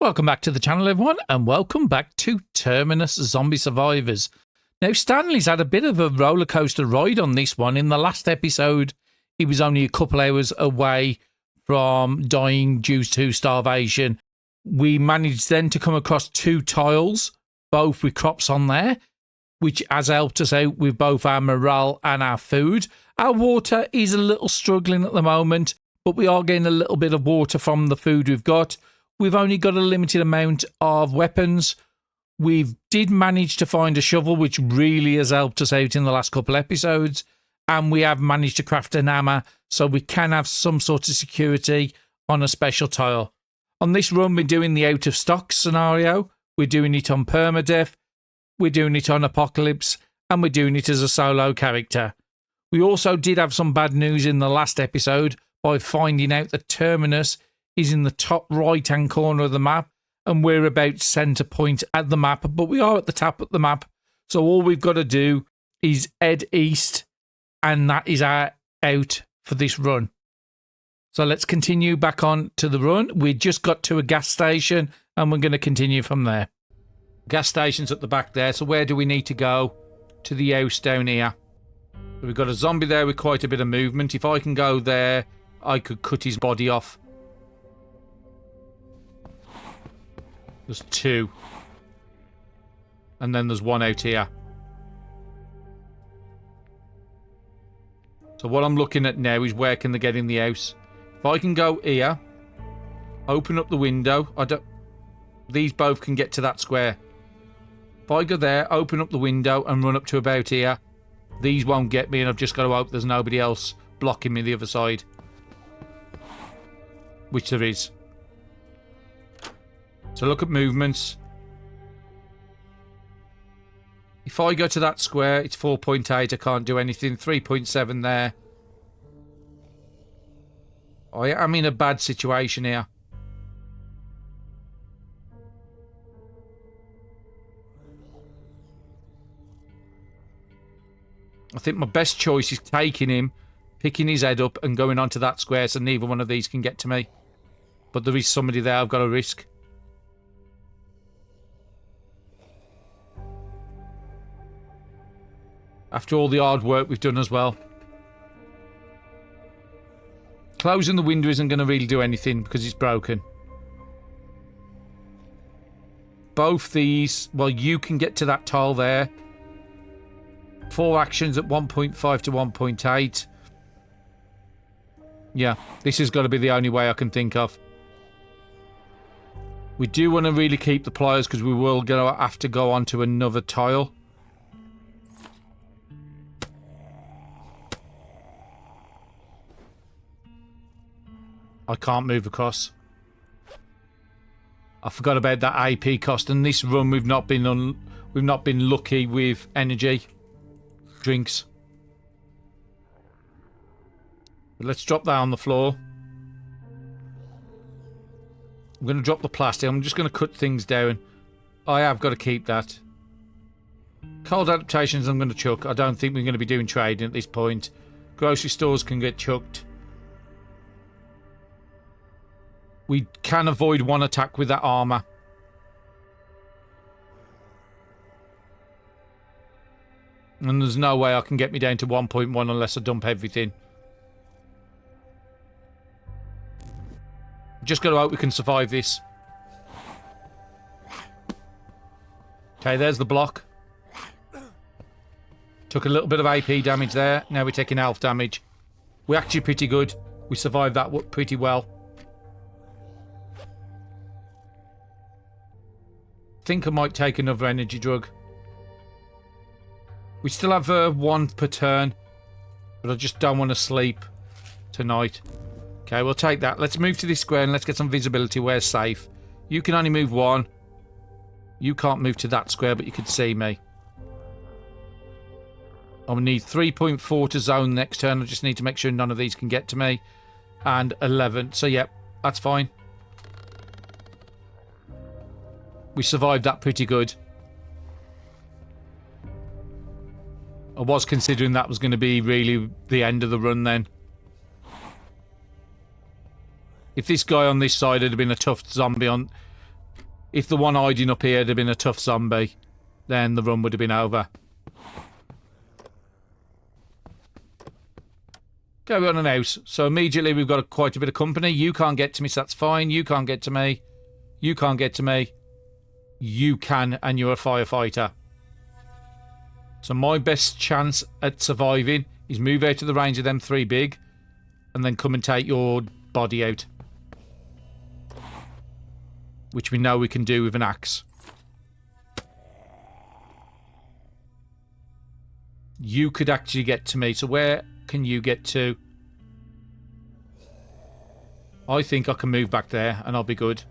Welcome back to the channel, everyone, and welcome back to Terminus Zombie Survivors. Now, Stanley's had a bit of a roller coaster ride on this one. In the last episode, he was only a couple hours away from dying due to starvation. We managed then to come across 2 tiles, both with crops on there, which has helped us out with both our morale and our food. Our water is a little struggling at the moment, but we are getting a little bit of water from the food we've got. We've only got a limited amount of weapons. We did manage to find a shovel, which really has helped us out in the last couple episodes. And we have managed to craft an hammer, so we can have some sort of security on a special tile. On this run, we're doing the out of stock scenario. We're doing it on Permadeath. We're doing it on Apocalypse. And we're doing it as a solo character. We also did have some bad news in the last episode by finding out that Terminus is in the top right-hand corner of the map, and we're about centre point at the map, but we are at the top of the map, so all we've got to do is head east, and that is our out for this run. So let's continue back on to the run. We just got to a gas station, and we're going to continue from there. Gas station's at the back there, so where do we need to go? To the house down here. We've got a zombie there with quite a bit of movement. If I can go there, I could cut his body off. There's 2. And then there's 1 out here. So what I'm looking at now is where can they get in the house. If I can go here, open up the window. These both can get to that square. If I go there, open up the window and run up to about here, these won't get me, and I've just got to hope there's nobody else blocking me the other side. Which there is. So look at movements. If I go to that square, it's 4.8. I can't do anything. 3.7 there. I'm in a bad situation here. I think my best choice is taking him, picking his head up and going onto that square so neither one of these can get to me. But there is somebody there I've got to risk. After all the hard work we've done as well. Closing the window isn't going to really do anything because it's broken. Both these, well, you can get to that tile there. 4 actions at 1.5 to 1.8. Yeah, this has got to be the only way I can think of. We do want to really keep the pliers because we will have to go on to another tile. I can't move across. I forgot about that AP cost. And this run, we've not been lucky with energy drinks. But let's drop that on the floor. I'm going to drop the plastic. I'm just going to cut things down. I have got to keep that. Cold adaptations I'm going to chuck. I don't think we're going to be doing trading at this point. Grocery stores can get chucked. We can avoid 1 attack with that armour. And there's no way I can get me down to 1.1 unless I dump everything. Just got to hope we can survive this. Okay, there's the block. Took a little bit of AP damage there. Now we're taking health damage. We're actually pretty good. We survived that pretty well. Think I might take another energy drug. We still have 1 per turn, but I just don't want to sleep tonight. Okay, we'll take that. Let's move to this square and let's get some visibility where it's safe. You can only move 1. You can't move to that square, but you can see me. I will need 3.4 to zone next turn. I just need to make sure none of these can get to me. And 11. So, yeah, that's fine. We survived that pretty good. I was considering that was going to be really the end of the run then. If this guy on this side had been a tough zombie on If the one hiding up here had been a tough zombie, then the run would have been over. Okay, we're on an house. So immediately we've got quite a bit of company. You can't get to me, so that's fine. You can't get to me. You can't get to me. You can, and you're a firefighter. So my best chance at surviving is move out of the range of them three big, and then come and take your body out. Which we know we can do with an axe. You could actually get to me. So where can you get to? I think I can move back there and I'll be good.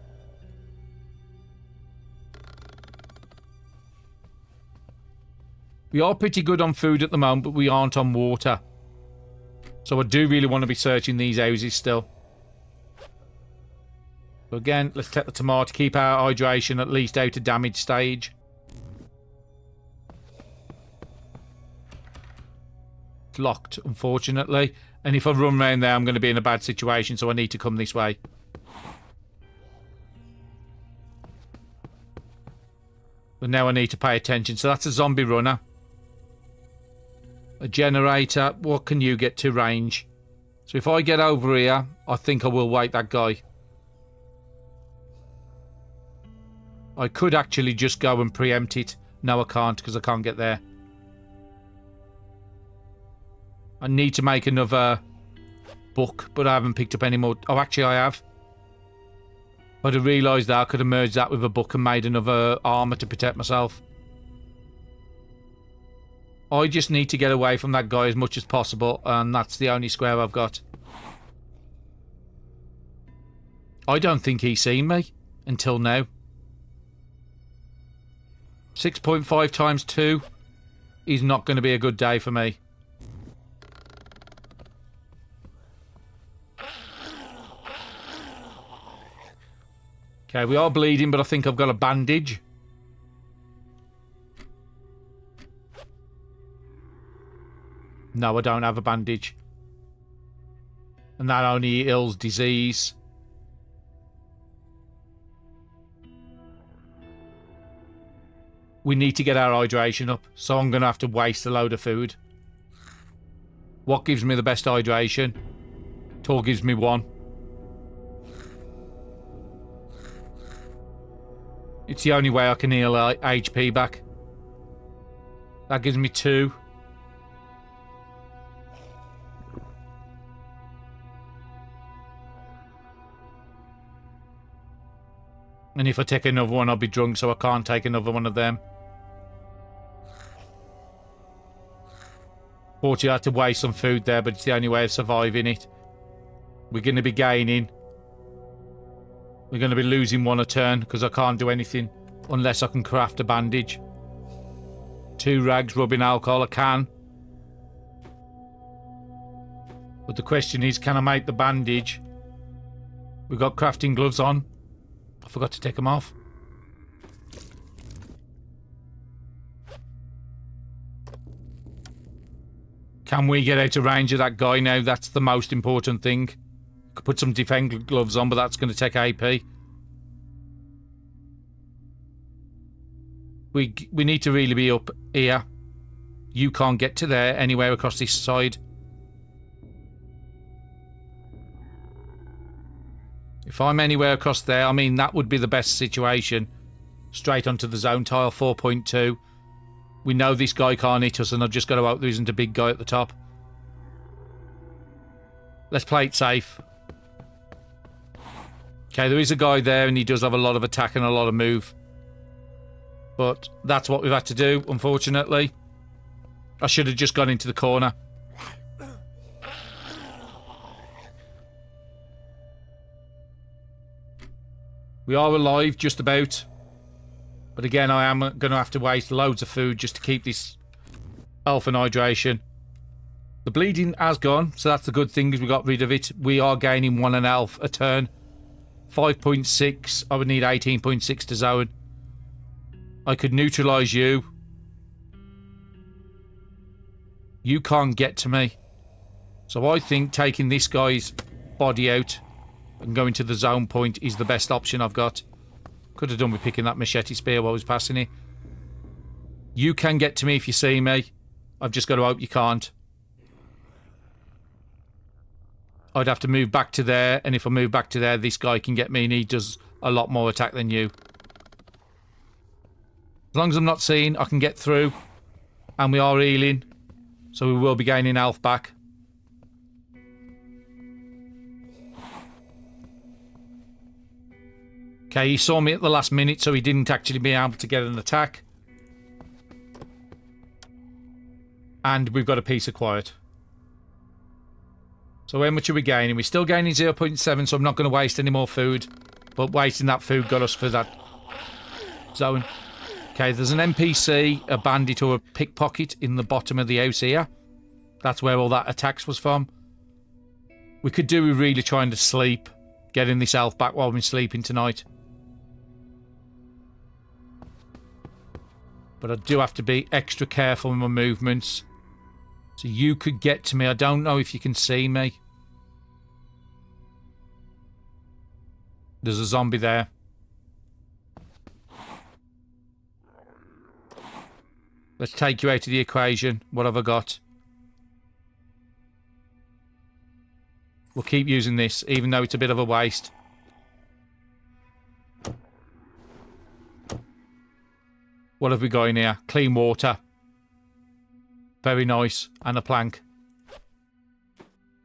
We are pretty good on food at the moment, but we aren't on water. So I do really want to be searching these houses still. So again, let's take the tomato, keep our hydration at least out of damage stage. It's locked, unfortunately. And if I run around there, I'm going to be in a bad situation, so I need to come this way. But now I need to pay attention. So that's a zombie runner. A generator. What can you get to range? So if I get over here, I think I will wake that guy. I could actually just go and preempt it. No, I can't because I can't get there. I need to make another book, but I haven't picked up any more. Oh, actually I have. I'd have realised that I could have merged that with a book and made another armour to protect myself. I just need to get away from that guy as much as possible, and that's the only square I've got. I don't think he's seen me until now. 6.5 times 2 is not going to be a good day for me. Okay, we are bleeding, but I think I've got a bandage. No, I don't have a bandage. And that only heals disease. We need to get our hydration up, so I'm going to have to waste a load of food. What gives me the best hydration? Tor gives me 1. It's the only way I can heal HP back. That gives me 2. And if I take another one, I'll be drunk, so I can't take another one of them. Fortunately, I had to waste some food there, but it's the only way of surviving it. We're going to be gaining. We're going to be losing 1 a turn, because I can't do anything unless I can craft a bandage. 2 rags, rubbing alcohol, I can. But the question is, can I make the bandage? We've got crafting gloves on. I forgot to take them off. Can we get out of range of that guy now? That's the most important thing. Could put some defend gloves on, but that's going to take AP. We need to really be up here. You can't get to there anywhere across this side. If I'm anywhere across there, I mean, that would be the best situation. Straight onto the zone tile, 4.2. We know this guy can't hit us, and I've just got to out there isn't a big guy at the top. Let's play it safe. Okay, there is a guy there, and he does have a lot of attack and a lot of move. But that's what we've had to do, unfortunately. I should have just gone into the corner. We are alive, just about. But again, I am going to have to waste loads of food just to keep this health and hydration. The bleeding has gone, so that's the good thing, is we got rid of it. We are gaining 1 in health a turn. 5.6. I would need 18.6 to zone. I could neutralise you. You can't get to me. So I think taking this guy's body out and going to the zone point is the best option I've got. Could have done with picking that machete spear while I was passing it. You can get to me if you see me. I've just got to hope you can't. I'd have to move back to there, and if I move back to there, this guy can get me, and he does a lot more attack than you. As long as I'm not seen, I can get through. And we are healing, so we will be gaining health back. Okay, he saw me at the last minute, so he didn't actually be able to get an attack. And we've got a piece acquired. So how much are we gaining? We're still gaining 0.7, so I'm not going to waste any more food. But wasting that food got us for that zone. Okay, there's an NPC, a bandit or a pickpocket in the bottom of the house here. That's where all that attacks was from. We could do with really trying to sleep. Getting this health back while we're sleeping tonight. But I do have to be extra careful with my movements. So you could get to me. I don't know if you can see me. There's a zombie there. Let's take you out of the equation. What have I got? We'll keep using this, even though it's a bit of a waste. What have we got in here? Clean water. Very nice. And a plank.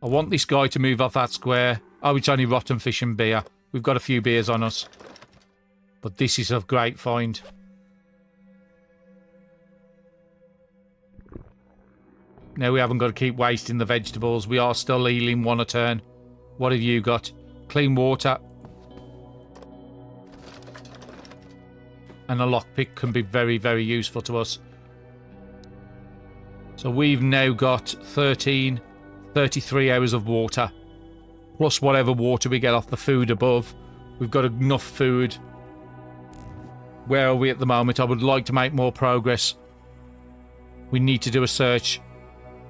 I want this guy to move off that square. Oh, it's only rotten fish and beer. We've got a few beers on us. But this is a great find. Now we haven't got to keep wasting the vegetables. We are still healing one a turn. What have you got? Clean water. And a lockpick can be very, very useful to us. So we've now got 33 hours of water. Plus whatever water we get off the food above. We've got enough food. Where are we at the moment? I would like to make more progress. We need to do a search.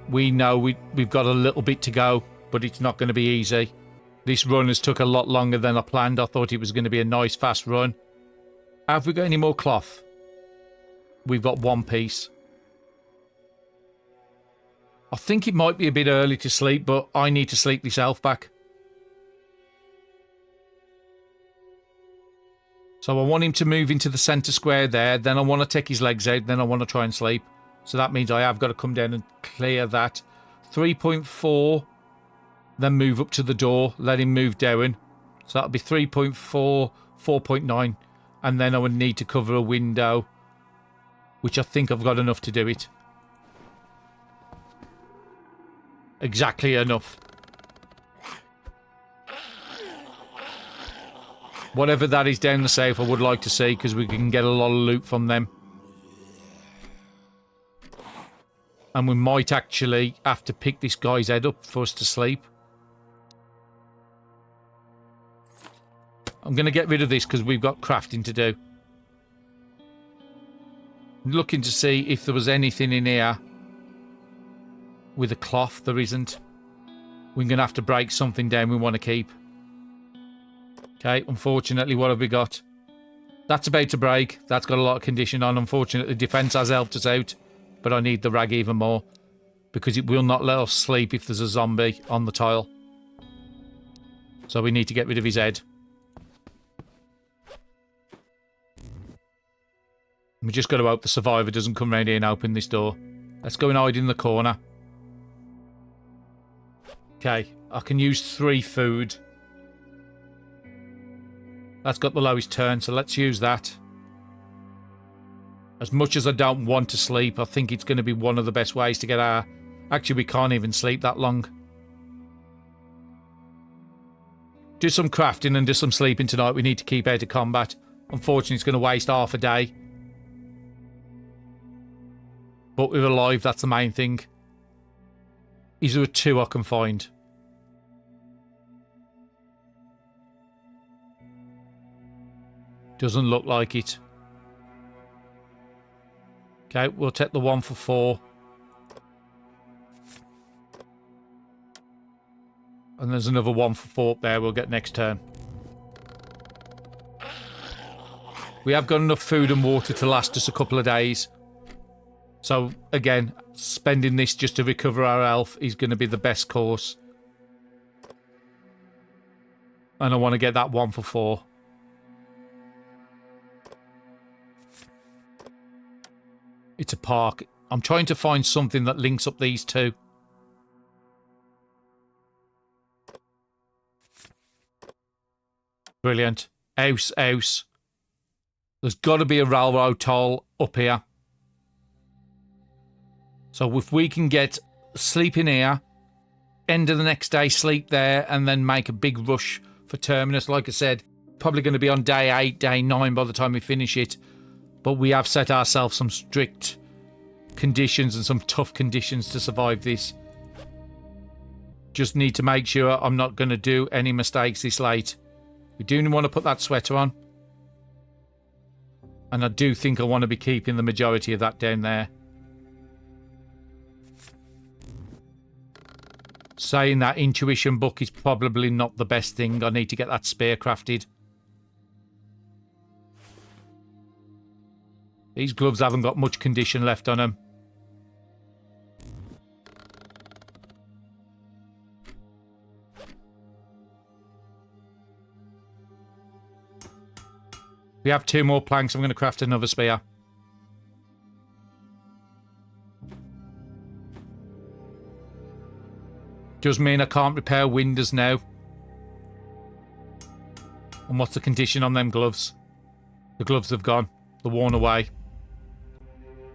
We know we've got a little bit to go, but it's not going to be easy. This run has took a lot longer than I planned. I thought it was going to be a nice, fast run. Have we got any more cloth? We've got one piece. I think it might be a bit early to sleep, but I need to sleep myself back. So I want him to move into the centre square there. Then I want to take his legs out. Then I want to try and sleep. So that means I have got to come down and clear that. 3.4. Then move up to the door. Let him move down. So that'll be 3.4, 4.9. And then I would need to cover a window. Which I think I've got enough to do it. Exactly enough. Whatever that is down the safe, I would like to see, because we can get a lot of loot from them. And we might actually have to pick this guy's head up for us to sleep. I'm going to get rid of this because we've got crafting to do. Looking to see if there was anything in here with a cloth. There isn't. We're going to have to break something down we want to keep. Okay, unfortunately, what have we got? That's about to break. That's got a lot of condition on. Unfortunately, defense has helped us out. But I need the rag even more. Because it will not let us sleep if there's a zombie on the tile. So we need to get rid of his head. We just got to hope the survivor doesn't come round here and open this door. Let's go and hide in the corner. Okay, I can use 3 food. That's got the lowest turn, so let's use that. As much as I don't want to sleep, I think it's going to be one of the best ways to get our... Actually, we can't even sleep that long. Do some crafting and do some sleeping tonight. We need to keep out of combat. Unfortunately, it's going to waste half a day. But we're alive, that's the main thing. Is there a 2 I can find? Doesn't look like it. Okay, we'll take the 1 for 4. And there's another 1 for 4 up there we'll get next turn. We have got enough food and water to last us a couple of days. So, again, spending this just to recover our health is going to be the best course. And I want to get that 1 for 4. It's a park. I'm trying to find something that links up these two. Brilliant. House, house. There's got to be a railroad toll up here. So if we can get sleep in here, end of the next day, sleep there, and then make a big rush for Terminus. Like I said, probably going to be on day 8, day 9 by the time we finish it. But we have set ourselves some strict conditions and some tough conditions to survive this. Just need to make sure I'm not going to do any mistakes this late. We do want to put that sweater on. And I do think I want to be keeping the majority of that down there. Saying that intuition book is probably not the best thing. I need to get that spear crafted. These gloves haven't got much condition left on them. We have 2 more planks. I'm going to craft another spear. Does mean I can't repair windows now. And what's the condition on them gloves? The gloves have gone. They're worn away.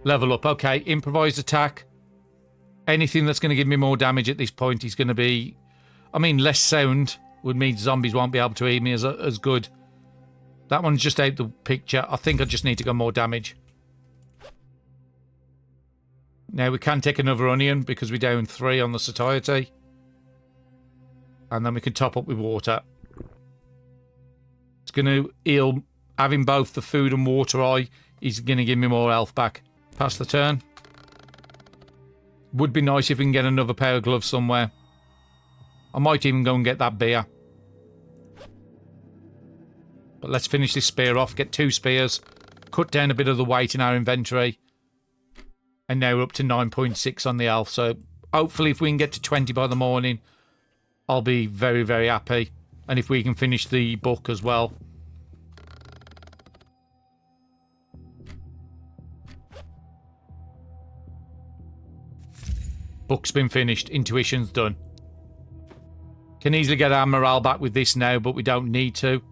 Level up. Okay, improvised attack. Anything that's going to give me more damage at this point is going to be... I mean, less sound would mean zombies won't be able to eat me as good. That one's just out the picture. I think I just need to go more damage. Now, we can take another onion because we're down 3 on the satiety. And then we can top up with water. It's going to heal. Having both the food and water eye is going to give me more health back. Pass the turn. Would be nice if we can get another pair of gloves somewhere. I might even go and get that beer. But let's finish this spear off. Get 2 spears. Cut down a bit of the weight in our inventory. And now we're up to 9.6 on the health. So hopefully if we can get to 20 by the morning, I'll be very, very happy. And if we can finish the book as well. Book's been finished. Intuition's done. Can easily get our morale back with this now, but we don't need to.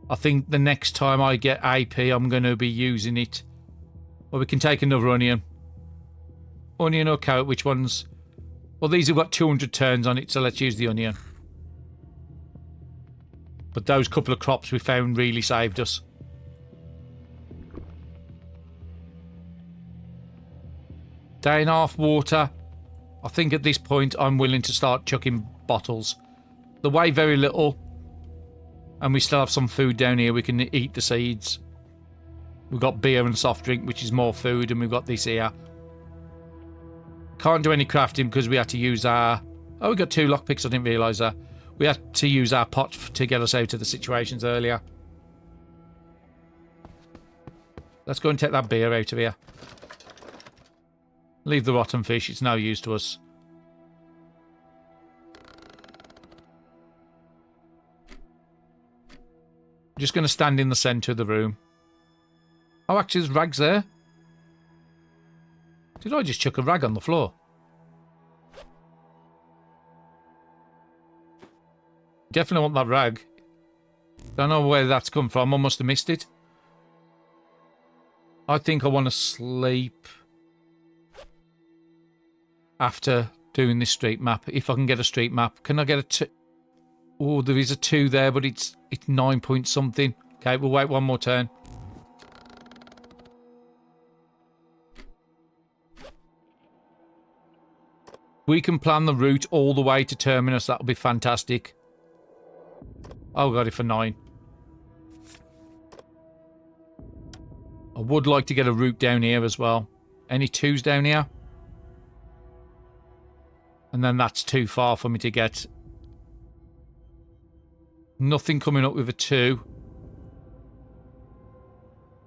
I think the next time I get AP, I'm going to be using it. Well, we can take another onion. Onion or carrot, which ones? Well, these have got 200 turns on it, so let's use the onion. But those couple of crops we found really saved us. Day and a half water. I think at this point I'm willing to start chucking bottles. They weigh very little. And we still have some food down here. We can eat the seeds. We've got beer and soft drink, which is more food. And we've got this here. Can't do any crafting because we had to use our... Oh, we got 2 lockpicks. I didn't realise that. We had to use our pot to get us out of the situations earlier. Let's go and take that beer out of here. Leave the rotten fish. It's no use to us. I'm just going to stand in the centre of the room. Oh, actually, there's rags there. Did I just chuck a rag on the floor? Definitely want that rag. Don't know where that's come from. I must have missed it. I think I want to sleep after doing this street map. If I can get a street map. Can I get a 2? Oh, there is a 2 there, but it's 9 point something. Okay, we'll wait one more turn. We can plan the route all the way to Terminus. That'll be fantastic. Oh, got it for 9. I would like to get a route down here as well. Any 2s down here? And then that's too far for me to get. Nothing coming up with a 2.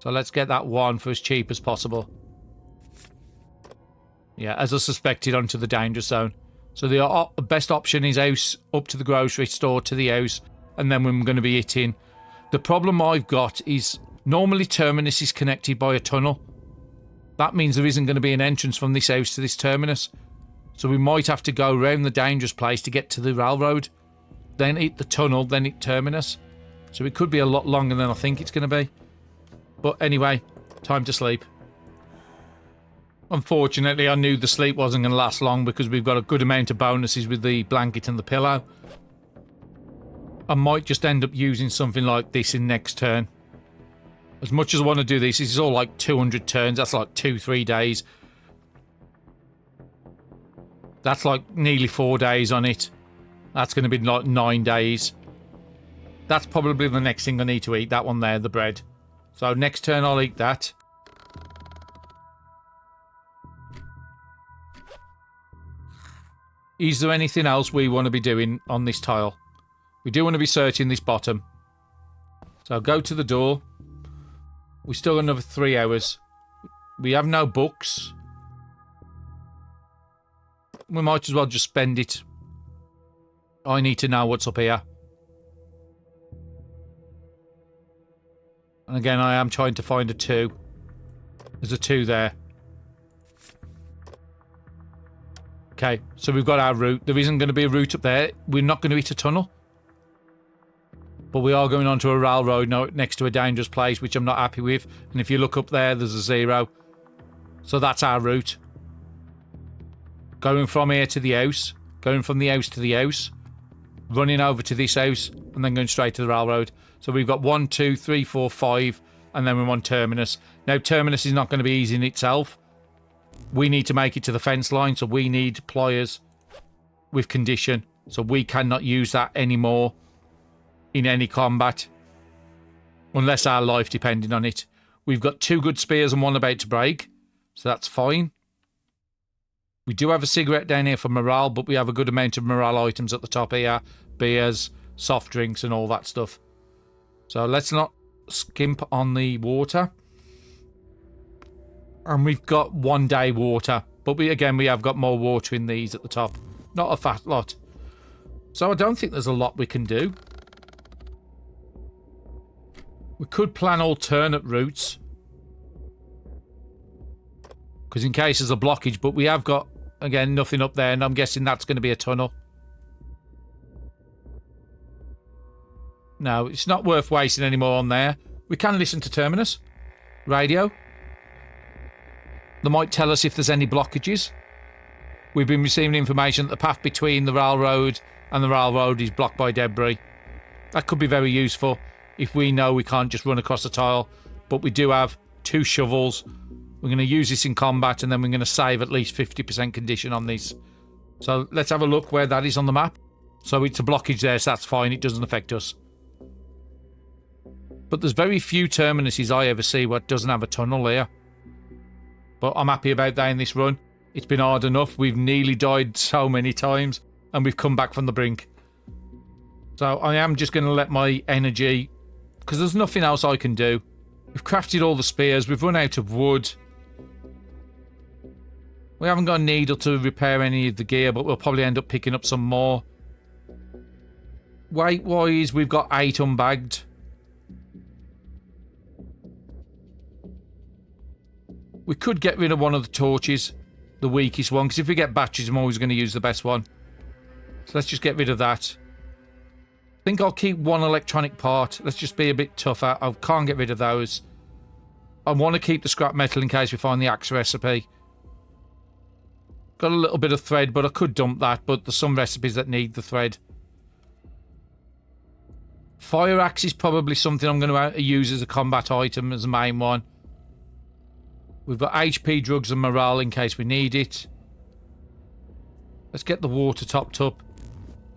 So let's get that one for as cheap as possible. Yeah, as I suspected, onto the danger zone. So the best option is house up to the grocery store to the house, and then we're going to be hitting. The problem I've got is normally Terminus is connected by a tunnel. That means there isn't going to be an entrance from this house to this Terminus. So we might have to go around the dangerous place to get to the railroad, then hit the tunnel, then hit Terminus. So it could be a lot longer than I think it's going to be. But anyway, time to sleep. Unfortunately, I knew the sleep wasn't going to last long because we've got a good amount of bonuses with the blanket and the pillow. I might just end up using something like this in next turn. As much as I want to do this, this is all like 200 turns. That's like 2-3 days. That's like nearly 4 days on it. That's going to be like 9 days. That's probably the next thing I need to eat. That one there, the bread. So next turn I'll eat that. Is there anything else we want to be doing on this tile? We do want to be searching this bottom. So go to the door. We still got another 3 hours. We have no books. We might as well just spend it. I need to know what's up here. And again, I am trying to find a 2. There's a 2 there. Okay, so we've got our route. There isn't going to be a route up there. We're not going to hit a tunnel. But we are going onto a railroad now next to a dangerous place, which I'm not happy with. And if you look up there, there's a 0. So that's our route. Going from here to the house. Going from the house to the house. Running over to this house. And then going straight to the railroad. So we've got 1, 2, 3, 4, 5. And then we're on Terminus. Now, Terminus is not going to be easy in itself. We need to make it to the fence line. So we need pliers with condition. So we cannot use that anymore in any combat. Unless our life depended on it. We've got 2 good spears and 1 about to break. So that's fine. We do have a cigarette down here for morale, but we have a good amount of morale items at the top here. Beers, soft drinks and all that stuff. So let's not skimp on the water. And we've got 1 day water. But we have got more water in these at the top. Not a fat lot. So I don't think there's a lot we can do. We could plan alternate routes. Because in case there's a blockage. But we have got, again, nothing up there. And I'm guessing that's going to be a tunnel. No, it's not worth wasting any more on there. We can listen to Terminus. Radio. They might tell us if there's any blockages. We've been receiving information that the path between the railroad and the railroad is blocked by debris. That could be very useful if we know we can't just run across the tile. But we do have 2 shovels. We're going to use this in combat and then we're going to save at least 50% condition on this. So let's have a look where that is on the map. So it's a blockage there, so that's fine. It doesn't affect us. But there's very few terminuses I ever see where it doesn't have a tunnel here. But I'm happy about that in this run. It's been hard enough. We've nearly died so many times. And we've come back from the brink. So I am just going to let my energy... Because there's nothing else I can do. We've crafted all the spears. We've run out of wood. We haven't got a needle to repair any of the gear. But we'll probably end up picking up some more. Weight-wise, we've got 8 unbagged. We could get rid of one of the torches, the weakest one, because if we get batteries, I'm always going to use the best one. So let's just get rid of that. I think I'll keep 1 electronic part. Let's just be a bit tougher. I can't get rid of those. I want to keep the scrap metal in case we find the axe recipe. Got a little bit of thread, but I could dump that, but there's some recipes that need the thread. Fire axe is probably something I'm going to use as a combat item, as the main one. We've got HP, drugs and morale in case we need it. Let's get the water topped up.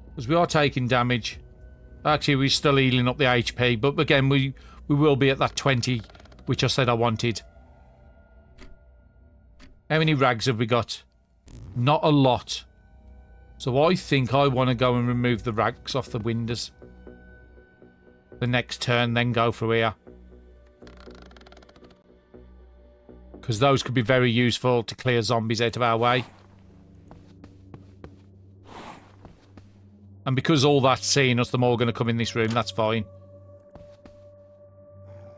Because we are taking damage. Actually, we're still healing up the HP. But again, we will be at that 20, which I said I wanted. How many rags have we got? Not a lot. So I think I want to go and remove the rags off the windows. The next turn, then go through here. Because those could be very useful to clear zombies out of our way. And because all that's seeing us, they're more going to come in this room. That's fine.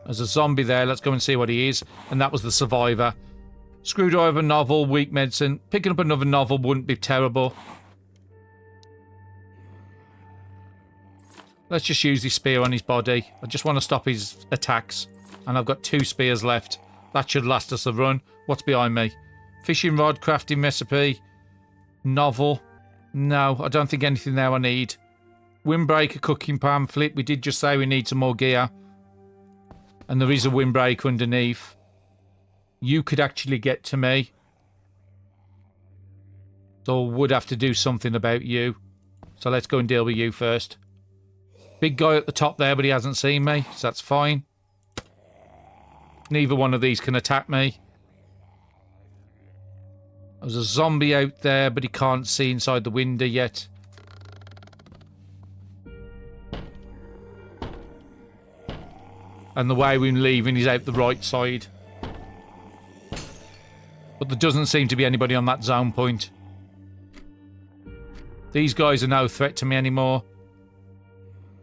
There's a zombie there. Let's go and see what he is. And that was the survivor. Screwdriver, novel, weak medicine. Picking up another novel wouldn't be terrible. Let's just use this spear on his body. I just want to stop his attacks. And I've got 2 spears left. That should last us a run. What's behind me? Fishing rod, crafting recipe, novel. No, I don't think anything there I need. Windbreaker, cooking pamphlet. We did just say we need some more gear. And there is a windbreaker underneath. You could actually get to me. So I would have to do something about you. So let's go and deal with you first. Big guy at the top there, but he hasn't seen me. So that's fine. Neither one of these can attack me. There's a zombie out there, but he can't see inside the window yet. And the way we're leaving is out the right side. But there doesn't seem to be anybody on that zone point. These guys are no threat to me anymore.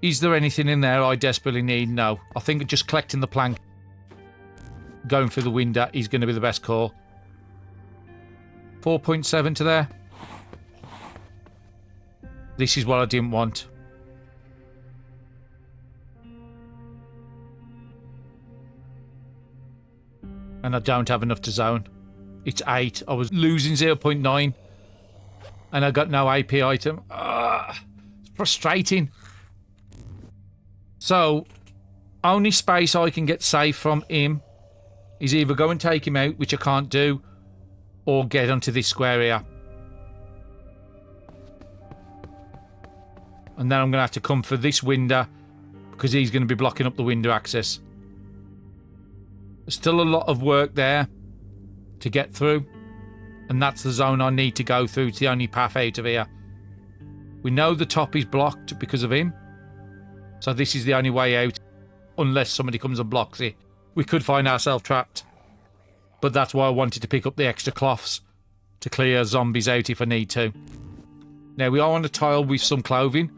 Is there anything in there I desperately need? No. I think just collecting the plank, going through the window is going to be the best call. 4.7 to there. This is what I didn't want. And I don't have enough to zone. It's 8. I was losing 0.9. And I got no AP item. It's frustrating. So, only space I can get safe from him is either go and take him out, which I can't do, or get onto this square here. And then I'm going to have to come for this window because he's going to be blocking up the window access. There's still a lot of work there to get through. And that's the zone I need to go through. It's the only path out of here. We know the top is blocked because of him. So this is the only way out. Unless somebody comes and blocks it. We could find ourselves trapped. But that's why I wanted to pick up the extra cloths to clear zombies out if I need to. Now, we are on a tile with some clothing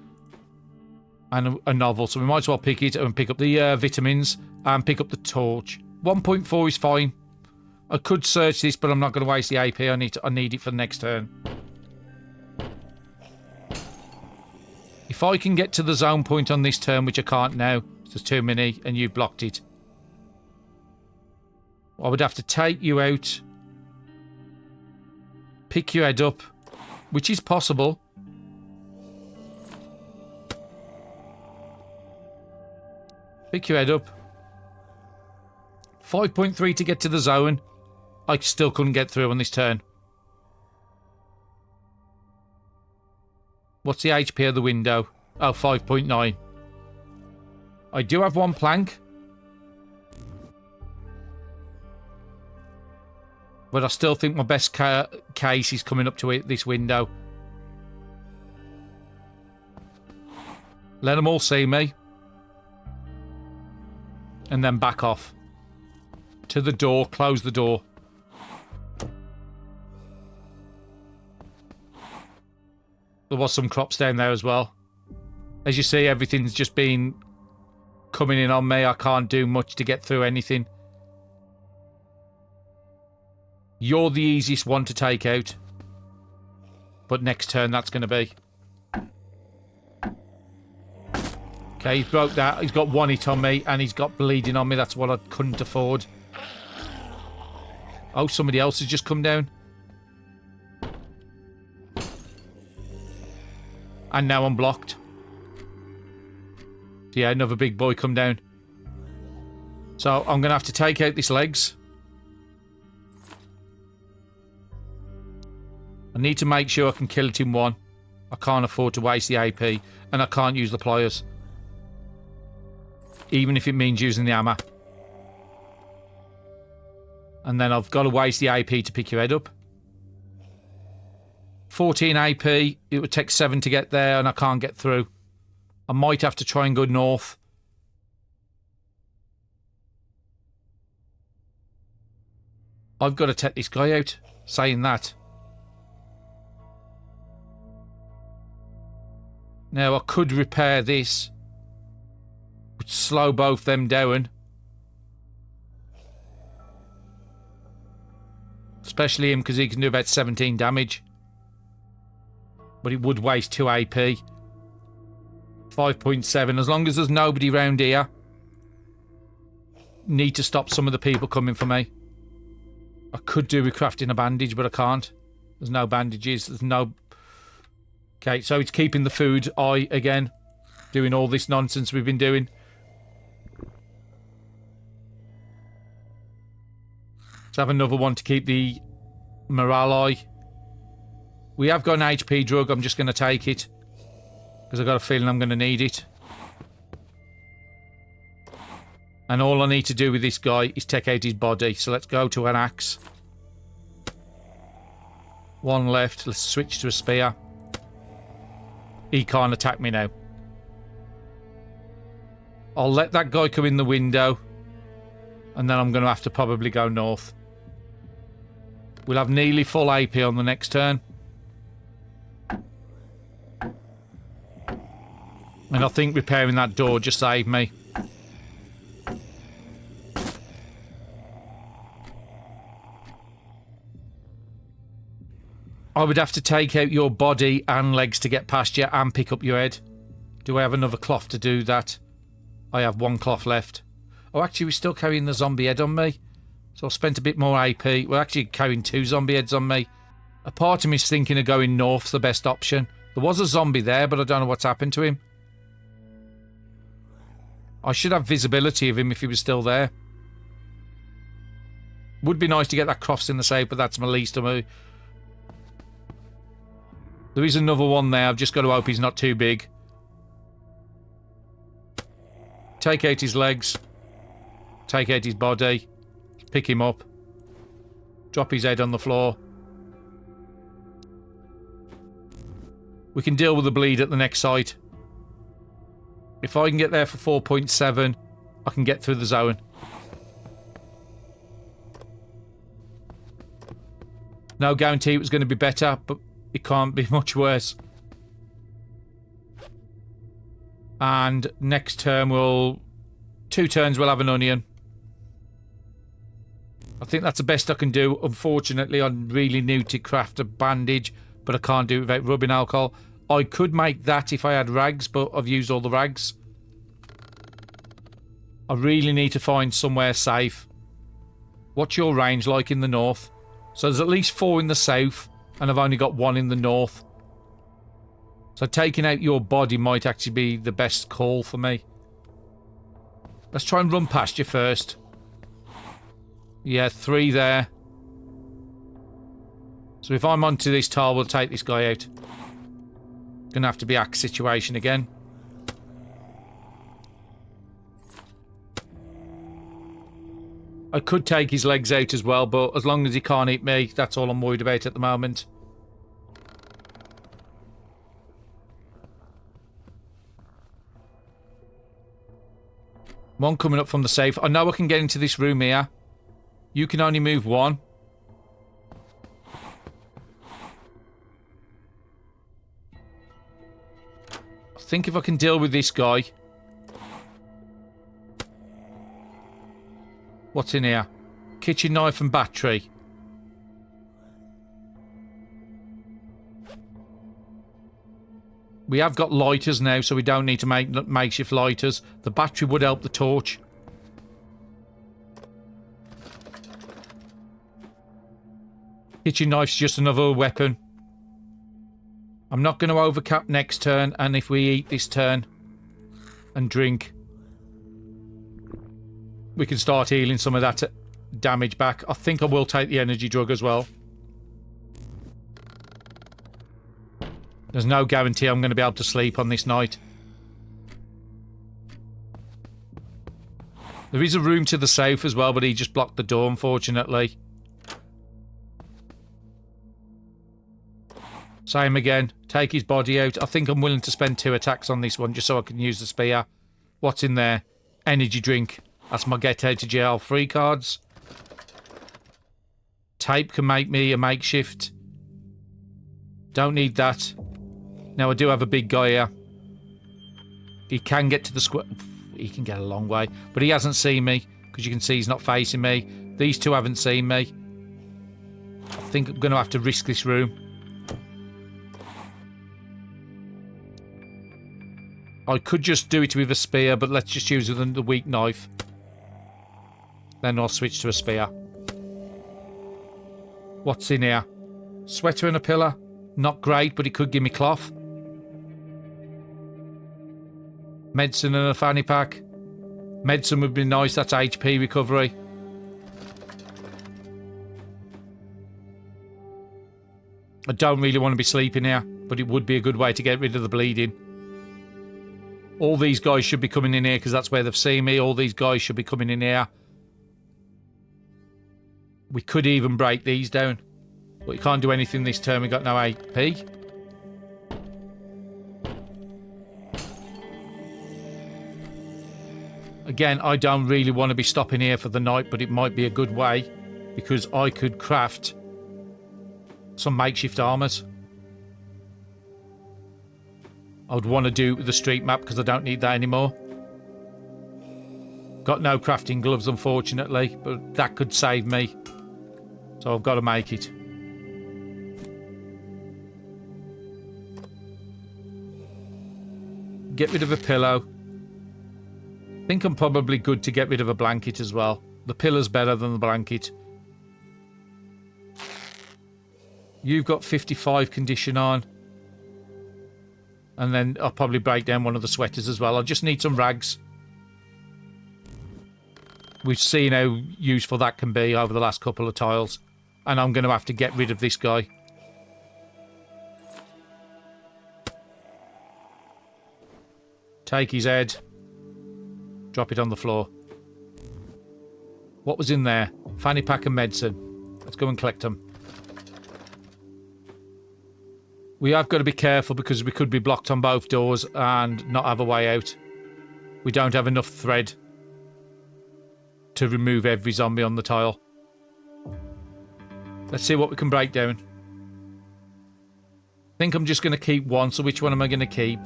and a novel, so we might as well pick it and pick up the vitamins and pick up the torch. 1.4 is fine. I could search this, but I'm not going to waste the AP. I need it for the next turn. If I can get to the zone point on this turn, which I can't now, there's too many, and you've blocked it. I would have to take you out, pick your head up, which is possible. Pick your head up. 5.3 to get to the zone. I still couldn't get through on this turn. What's the HP of the window? Oh, 5.9. I do have 1 plank. But I still think my best case is coming up to this window. Let them all see me. And then back off. To the door. Close the door. There was some crops down there as well. As you see, everything's just been coming in on me. I can't do much to get through anything. You're the easiest one to take out. But next turn, that's going to be. Okay, he's broke that. He's got 1 hit on me, and he's got bleeding on me. That's what I couldn't afford. Oh, somebody else has just come down. And now I'm blocked. Yeah, another big boy come down. So I'm going to have to take out these legs. I need to make sure I can kill it in 1. I can't afford to waste the AP. And I can't use the pliers. Even if it means using the hammer. And then I've got to waste the AP to pick your head up. 14 AP. It would take 7 to get there and I can't get through. I might have to try and go north. I've got to take this guy out. Saying that. Now, I could repair this. Would slow both them down. Especially him, because he can do about 17 damage. But it would waste 2 AP. 5.7. As long as there's nobody round here. Need to stop some of the people coming for me. I could do with crafting a bandage, but I can't. There's no bandages. There's no... Okay, so it's keeping the food eye again. Doing all this nonsense we've been doing. Let's have another one to keep the morale eye. We have got an HP drug. I'm just going to take it. Because I've got a feeling I'm going to need it. And all I need to do with this guy is take out his body. So let's go to an axe. One left. Let's switch to a spear. He can't attack me now. I'll let that guy come in the window. And then I'm going to have to probably go north. We'll have nearly full AP on the next turn. And I think repairing that door just saved me. I would have to take out your body and legs to get past you and pick up your head. Do I have another cloth to do that? I have 1 cloth left. Oh, actually, we're still carrying the zombie head on me. So I spent a bit more AP. We're actually carrying 2 zombie heads on me. A part of me is thinking of going north's the best option. There was a zombie there, but I don't know what's happened to him. I should have visibility of him if he was still there. Would be nice to get that cross in the safe, but that's my least of me. There is another one there. I've just got to hope he's not too big. Take out his legs. Take out his body. Pick him up. Drop his head on the floor. We can deal with the bleed at the next site. If I can get there for 4.7, I can get through the zone. No guarantee it was going to be better, but it can't be much worse. And next turn we'll... 2 turns we'll have an onion. I think that's the best I can do. Unfortunately, I really need to craft a bandage, but I can't do it without rubbing alcohol. I could make that if I had rags, but I've used all the rags. I really need to find somewhere safe. What's your range like in the north? So there's at least 4 in the south, and I've only got 1 in the north. So taking out your body might actually be the best call for me. Let's try and run past you first. Yeah, 3 there. So if I'm onto this tile, we'll take this guy out. Gonna have to be axe situation again. I could take his legs out as well, but as long as he can't eat me, that's all I'm worried about at the moment. One coming up from the safe. I know I can get into this room here. You can only move 1. I think if I can deal with this guy. What's in here? Kitchen knife and battery. We have got lighters now, so we don't need to make makeshift lighters. The battery would help the torch. Kitchen knife's just another weapon. I'm not going to overcap next turn, and if we eat this turn and drink, we can start healing some of that damage back. I think I will take the energy drug as well. There's no guarantee I'm going to be able to sleep on this night. There is a room to the south as well, but he just blocked the door, unfortunately. Same again. Take his body out. I think I'm willing to spend 2 attacks on this one just so I can use the spear. What's in there? Energy drink. That's my get out of jail free cards. Tape can make me a makeshift. Don't need that. Now, I do have a big guy here. He can get to the square. He can get a long way. But he hasn't seen me, because you can see he's not facing me. These two haven't seen me. I think I'm going to have to risk this room. I could just do it with a spear, but let's just use the weak knife. Then I'll switch to a spear. What's in here? Sweater and a pillar. Not great, but it could give me cloth. Medicine and a fanny pack. Medicine would be nice. That's HP recovery. I don't really want to be sleeping here, but it would be a good way to get rid of the bleeding. All these guys should be coming in here because that's where they've seen me. All these guys should be coming in here. We could even break these down. But we can't do anything this turn. We got no AP. Again, I don't really want to be stopping here for the night, but it might be a good way because I could craft some makeshift armors. I would want to do the street map because I don't need that anymore. Got no crafting gloves, unfortunately, but that could save me. So I've got to make it. Get rid of a pillow. I think I'm probably good to get rid of a blanket as well. The pillow's better than the blanket. You've got 55 condition on. And then I'll probably break down one of the sweaters as well. I just need some rags. We've seen how useful that can be over the last couple of tiles. And I'm going to have to get rid of this guy. Take his head. Drop it on the floor. What was in there? Fanny pack and medicine. Let's go and collect them. We have got to be careful because we could be blocked on both doors and not have a way out. We don't have enough thread to remove every zombie on the tile. Let's see what we can break down. I think I'm just going to keep one, so which one am I going to keep?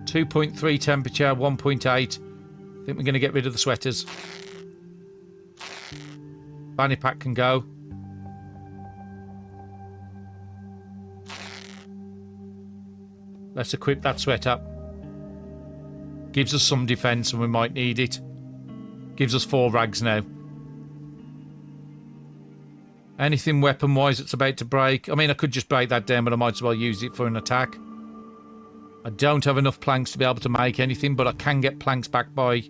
2.3 temperature, 1.8. I think we're going to get rid of the sweaters. Fanny pack can go. Let's equip that sweater. Gives us some defense and we might need it. Gives us 4 rags now. Anything weapon-wise that's about to break? I mean, I could just break that down, but I might as well use it for an attack. I don't have enough planks to be able to make anything, but I can get planks back by...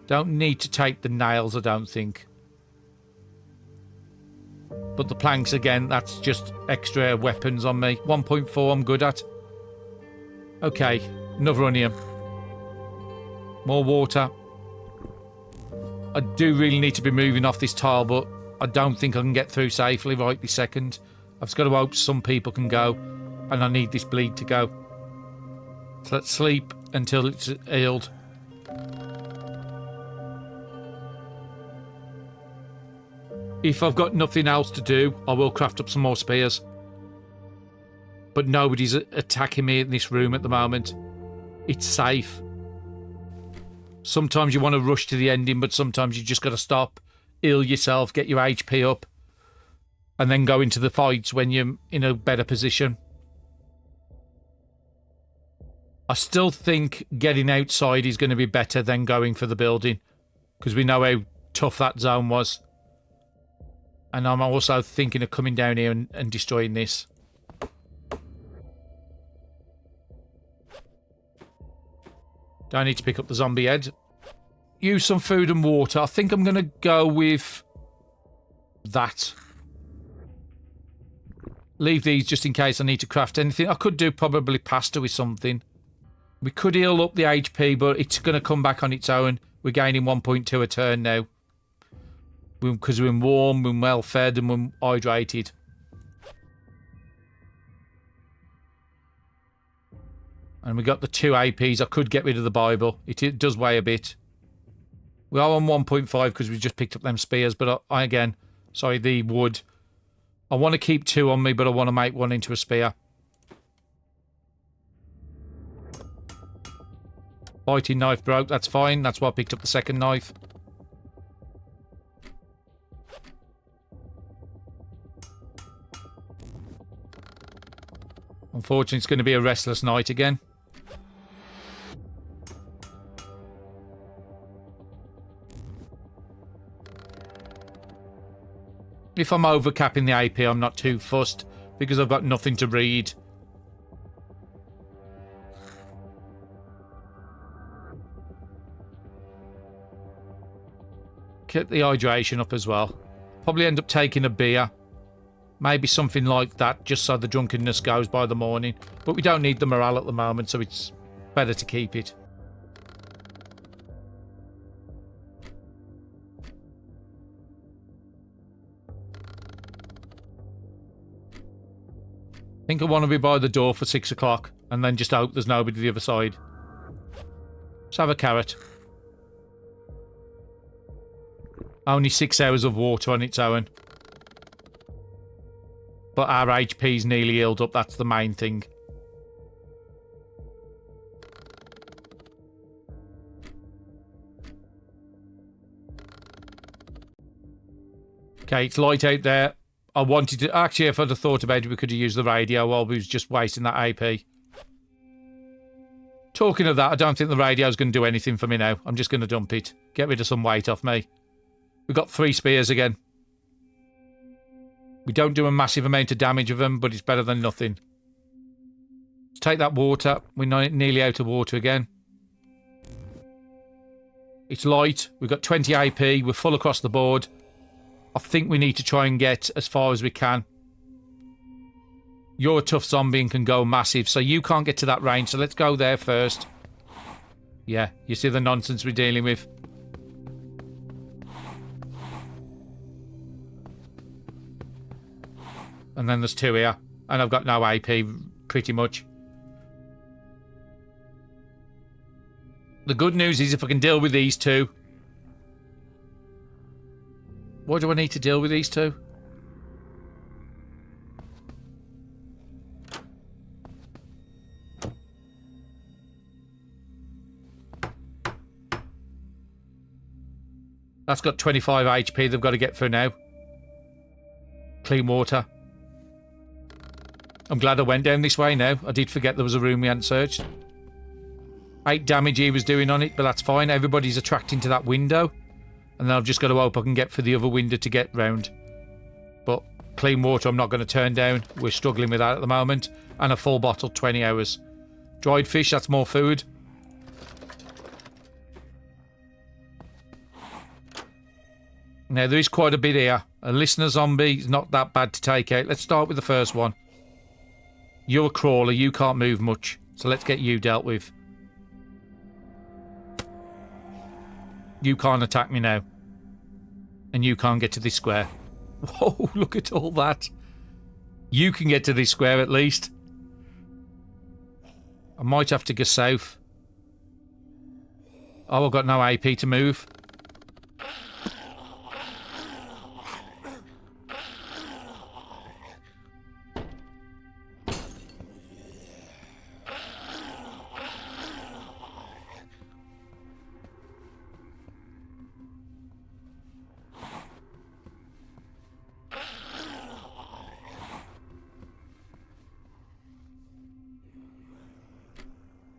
Don't need to take the nails, I don't think. But the planks, again, that's just extra weapons on me. 1.4 I'm good at. Okay, another onion. More water. I do really need to be moving off this tile, but I don't think I can get through safely right this second. I've just got to hope some people can go, and I need this bleed to go. So let's sleep until it's healed. If I've got nothing else to do, I will craft up some more spears. But nobody's attacking me in this room at the moment. It's safe. Sometimes you want to rush to the ending, but sometimes you just got to stop, heal yourself, get your HP up, and then go into the fights when you're in a better position. I still think getting outside is going to be better than going for the building, because we know how tough that zone was. And I'm also thinking of coming down here and destroying this. Don't need to pick up the zombie head. Use some food and water. I think I'm going to go with that. Leave these just in case I need to craft anything. I could do probably pasta with something. We could heal up the HP, but it's going to come back on its own. We're gaining 1.2 a turn now. Because we're warm, we're well fed, and we're hydrated. And we got the 2 APs. I could get rid of the Bible. It does weigh a bit. We are on 1.5 because we just picked up them spears. But sorry, the wood. I want to keep 2 on me, but I want to make 1 into a spear. Biting knife broke. That's fine. That's why I picked up the second knife. Unfortunately, it's going to be a restless night again. If I'm overcapping the AP, I'm not too fussed because I've got nothing to read. Get the hydration up as well. Probably end up taking a beer. Maybe something like that, just so the drunkenness goes by the morning. But we don't need the morale at the moment, so it's better to keep it. I think I want to be by the door for 6 o'clock, and then just hope there's nobody the other side. Let's have a carrot. Only 6 hours of water on its own. But our HP's nearly healed up, that's the main thing. Okay, it's light out there. I wanted to... Actually, if I'd have thought about it, we could have used the radio while we was just wasting that AP. Talking of that, I don't think the radio's going to do anything for me now. I'm just going to dump it. Get rid of some weight off me. We've got 3 spears again. We don't do a massive amount of damage with them, but it's better than nothing. Let's take that water. We're nearly out of water again. It's light. We've got 20 AP. We're full across the board. I think we need to try and get as far as we can. You're a tough zombie and can go massive, so you can't get to that range, so let's go there first. Yeah, you see the nonsense we're dealing with. And then there's 2 here. And I've got no AP, pretty much. The good news is if I can deal with these 2... Why do I need to deal with these 2? That's got 25 HP they've got to get through now. Clean water. I'm glad I went down this way now. I did forget there was a room we hadn't searched. 8 damage he was doing on it, but that's fine. Everybody's attracting to that window. And then I've just got to hope I can get for the other window to get round. But clean water I'm not going to turn down. We're struggling with that at the moment. And a full bottle, 20 hours. Dried fish, that's more food. Now, there is quite a bit here. A listener zombie is not that bad to take out. Let's start with the first one. You're a crawler. You can't move much. So let's get you dealt with. You can't attack me now. And you can't get to this square. Whoa, look at all that. You can get to this square at least. I might have to go south. Oh, I've got no AP to move.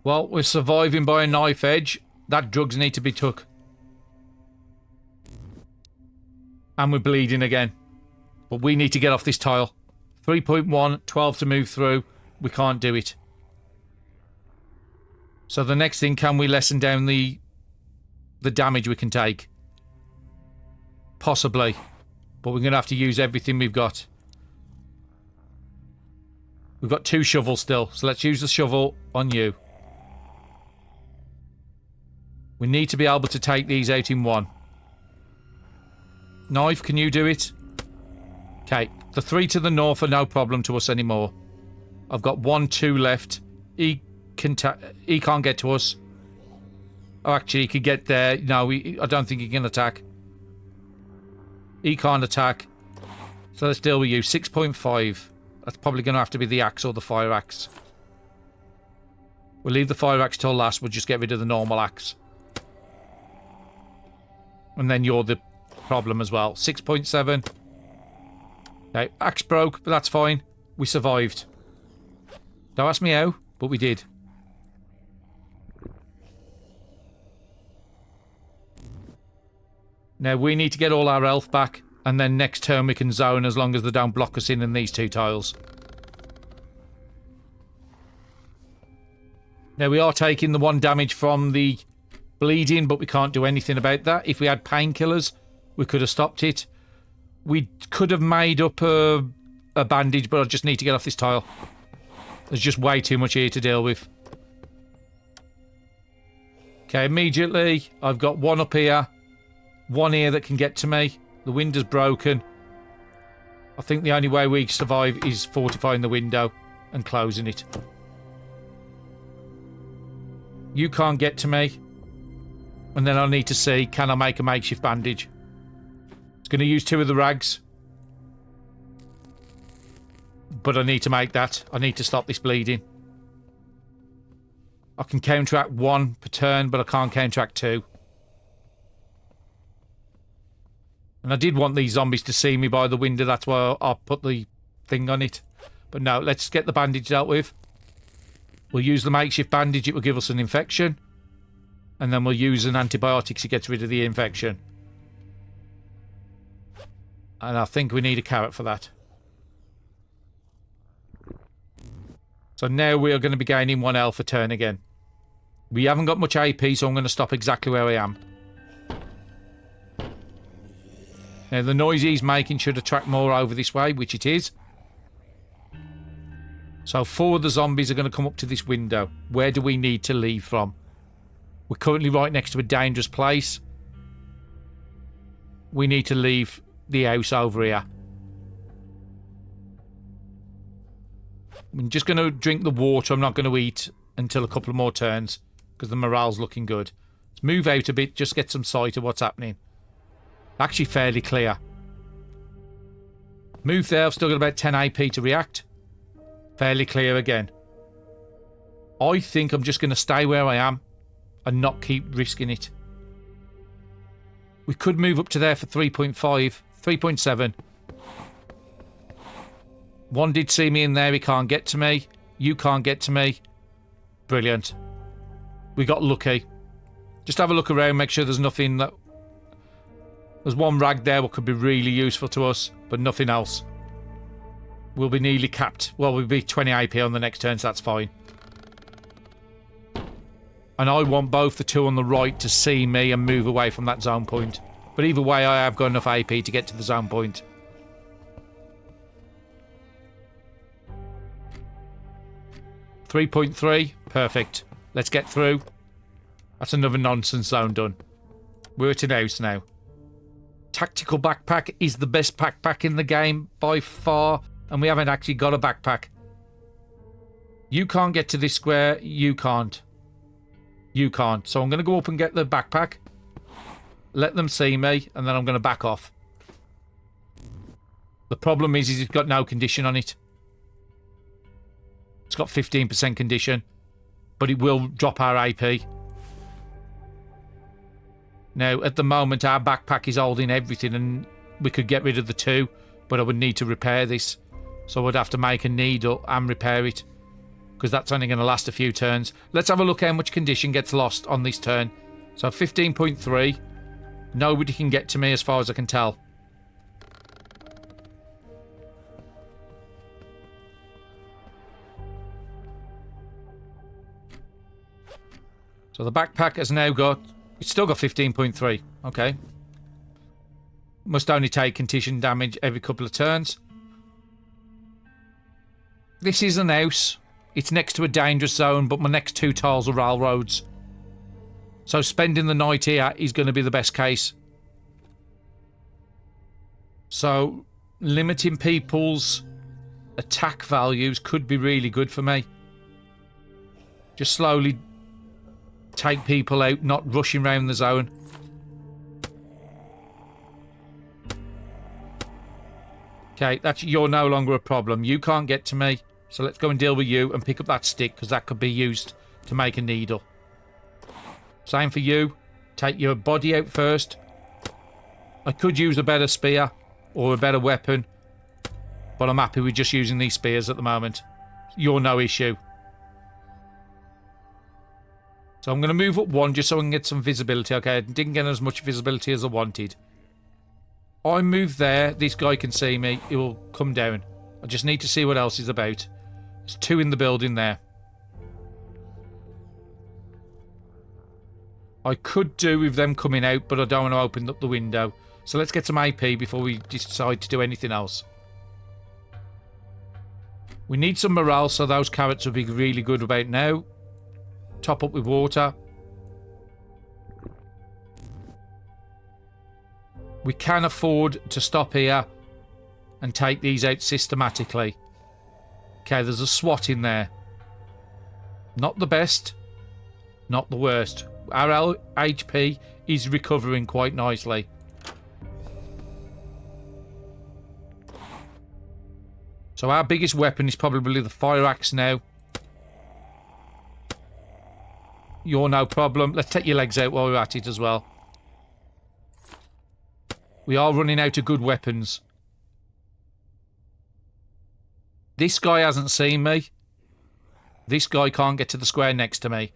Well, we're surviving by a knife edge. That drugs need to be took. And we're bleeding again. But we need to get off this tile. 3.1, 12 to move through. We can't do it. So the next thing, can we lessen down the damage we can take? Possibly. But we're going to have to use everything we've got. We've got 2 shovels still. So let's use the shovel on you. We need to be able to take these out in 1. Knife, can you do it? Okay, the 3 to the north are no problem to us anymore. I've got 1, 2 left. He he can't get to us. Oh, actually, he could get there. No, I don't think he can attack. He can't attack. So let's deal with you. 6.5. That's probably going to have to be the axe or the fire axe. We'll leave the fire axe till last. We'll just get rid of the normal axe. And then you're the problem as well. 6.7. Okay, axe broke, but that's fine. We survived. Don't ask me how, but we did. Now, we need to get all our health back, and then next turn we can zone as long as they don't block us in these 2 tiles. Now, we are taking the 1 damage from the bleeding, but we can't do anything about that. If we had painkillers, we could have stopped it. We could have made up a bandage, but I just need to get off this tile. There's just way too much here to deal with. Okay, immediately, I've got 1 up here. 1 here that can get to me. The window's broken. I think the only way we survive is fortifying the window and closing it. You can't get to me. And then I'll need to see, can I make a makeshift bandage? It's going to use 2 of the rags. But I need to make that. I need to stop this bleeding. I can counteract 1 per turn, but I can't counteract 2. And I did want these zombies to see me by the window. That's why I put the thing on it. But no, let's get the bandage dealt with. We'll use the makeshift bandage. It will give us an infection. And then we'll use an antibiotic to get rid of the infection. And I think we need a carrot for that. So now we are going to be gaining 1 health a turn again. We haven't got much AP, so I'm going to stop exactly where I am. Now, the noise he's making should attract more over this way, which it is. So 4 of the zombies are going to come up to this window. Where do we need to leave from? We're currently right next to a dangerous place. We need to leave the house over here. I'm just going to drink the water. I'm not going to eat until a couple of more turns because the morale's looking good. Let's move out a bit, just get some sight of what's happening. Actually fairly clear. Move there. I've still got about 10 AP to react. Fairly clear again. I think I'm just going to stay where I am and not keep risking it. We could move up to there for 3.5, 3.7. 1 did see me in there. He can't get to me. You can't get to me. Brilliant. We got lucky. Just have a look around. Make sure there's nothing that... There's 1 rag there what could be really useful to us, but nothing else. We'll be nearly capped. Well, we'll be 20 AP on the next turn, so that's fine. And I want both the 2 on the right to see me and move away from that zone point. But either way, I have got enough AP to get to the zone point. .3. Perfect. Let's get through. That's another nonsense zone done. We're at an house now. Tactical backpack is the best backpack in the game by far, and we haven't actually got a backpack. You can't get to this square. You can't. You can't. So I'm going to go up and get the backpack. Let them see me, and then I'm going to back off. The problem is it's got no condition on it. It's got 15% condition, but it will drop our AP. Now, at the moment, our backpack is holding everything, and we could get rid of the 2, but I would need to repair this. So I'd have to make a needle and repair it, because that's only going to last a few turns. Let's have a look how much condition gets lost on this turn. So 15.3. Nobody can get to me as far as I can tell. So the backpack has now got... It's still got 15.3. Okay. Must only take contusion damage every couple of turns. This is an house. It's next to a dangerous zone, but my next 2 tiles are railroads. So spending the night here is going to be the best case. So limiting people's attack values could be really good for me. Just slowly take people out, not rushing around the zone. Okay, you're no longer a problem. You can't get to me, so let's go and deal with you and pick up that stick, because that could be used to make a needle. Same for you. Take your body out first. I could use a better spear or a better weapon, but I'm happy with just using these spears at the moment. You're no issue. So I'm going to move up one just so I can get some visibility. Okay, I didn't get as much visibility as I wanted. I move there. This guy can see me. He will come down. I just need to see what else is about. There's 2 in the building there. I could do with them coming out, but I don't want to open up the window. So let's get some AP before we decide to do anything else. We need some morale, so those carrots will be really good about now. Top up with water. We can afford to stop here and take these out systematically. Okay, there's a SWAT in there. Not the best, not the worst. Our HP is recovering quite nicely. So our biggest weapon is probably the fire axe now. You're no problem. Let's take your legs out while we're at it as well. We are running out of good weapons. This guy hasn't seen me. This guy can't get to the square next to me.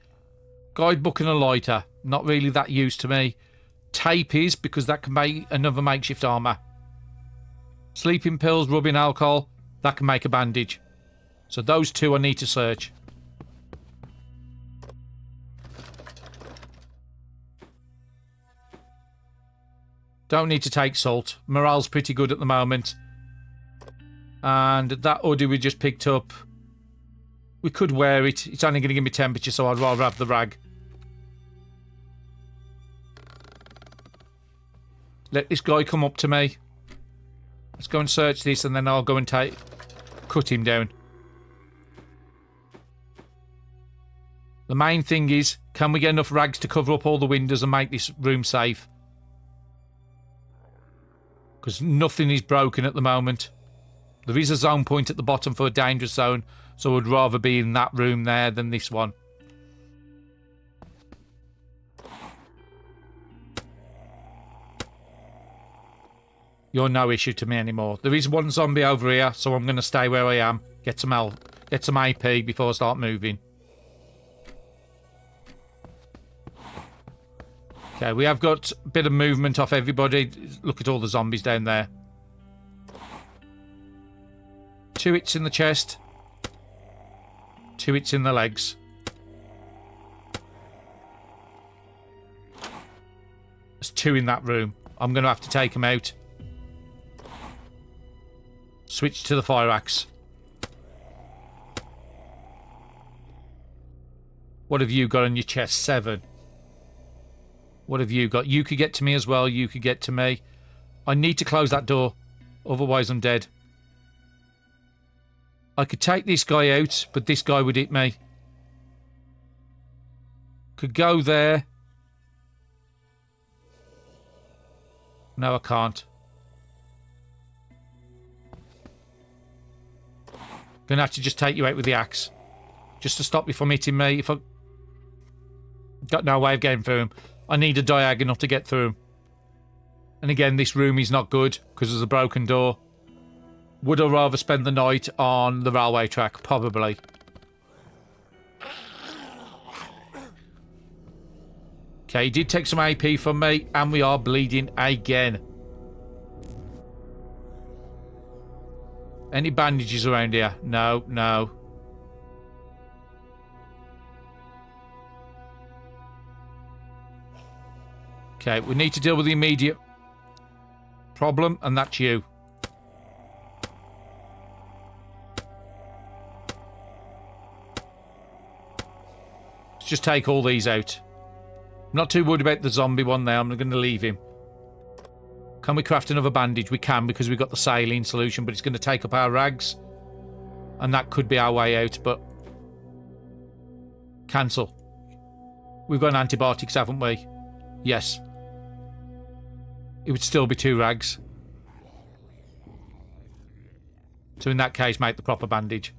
Guidebook and a lighter. Not really that used to me. Tape is, because that can make another makeshift armour. Sleeping pills, rubbing alcohol. That can make a bandage. So those 2 I need to search. Don't need to take salt. Morale's pretty good at the moment. And that hoodie we just picked up. We could wear it. It's only going to give me temperature, so I'd rather have the rag. Let this guy come up to me. Let's go and search this, and then I'll go and cut him down. The main thing is, can we get enough rags to cover up all the windows and make this room safe? Because nothing is broken at the moment. There is a zone point at the bottom for a dangerous zone, so I would rather be in that room there than this one. You're no issue to me anymore. There is one zombie over here, so I'm going to stay where I am. Get some AP before I start moving. Okay, we have got a bit of movement off everybody. Look at all the zombies down there. 2 hits in the chest. 2 hits in the legs. There's 2 in that room. I'm going to have to take them out. Switch to the fire axe. What have you got on your chest? 7. What have you got? You could get to me as well. You could get to me. I need to close that door. Otherwise I'm dead. I could take this guy out, but this guy would hit me. Could go there. No, I can't. Gonna have to just take you out with the axe. Just to stop you from hitting me. If I... Got no way of getting through him. I need a diagonal to get through him. And again, this room is not good because there's a broken door. Would I rather spend the night on the railway track? Probably. Okay, he did take some AP from me, and we are bleeding again. Any bandages around here? No, no. Okay, we need to deal with the immediate problem, and that's you. Let's just take all these out. I'm not too worried about the zombie one now. I'm going to leave him. Can we craft another bandage? We can, because we've got the saline solution, but it's going to take up our rags. And that could be our way out, but... Cancel. We've got antibiotics, haven't we? Yes. It would still be 2 rags. So in that case, make the proper bandage.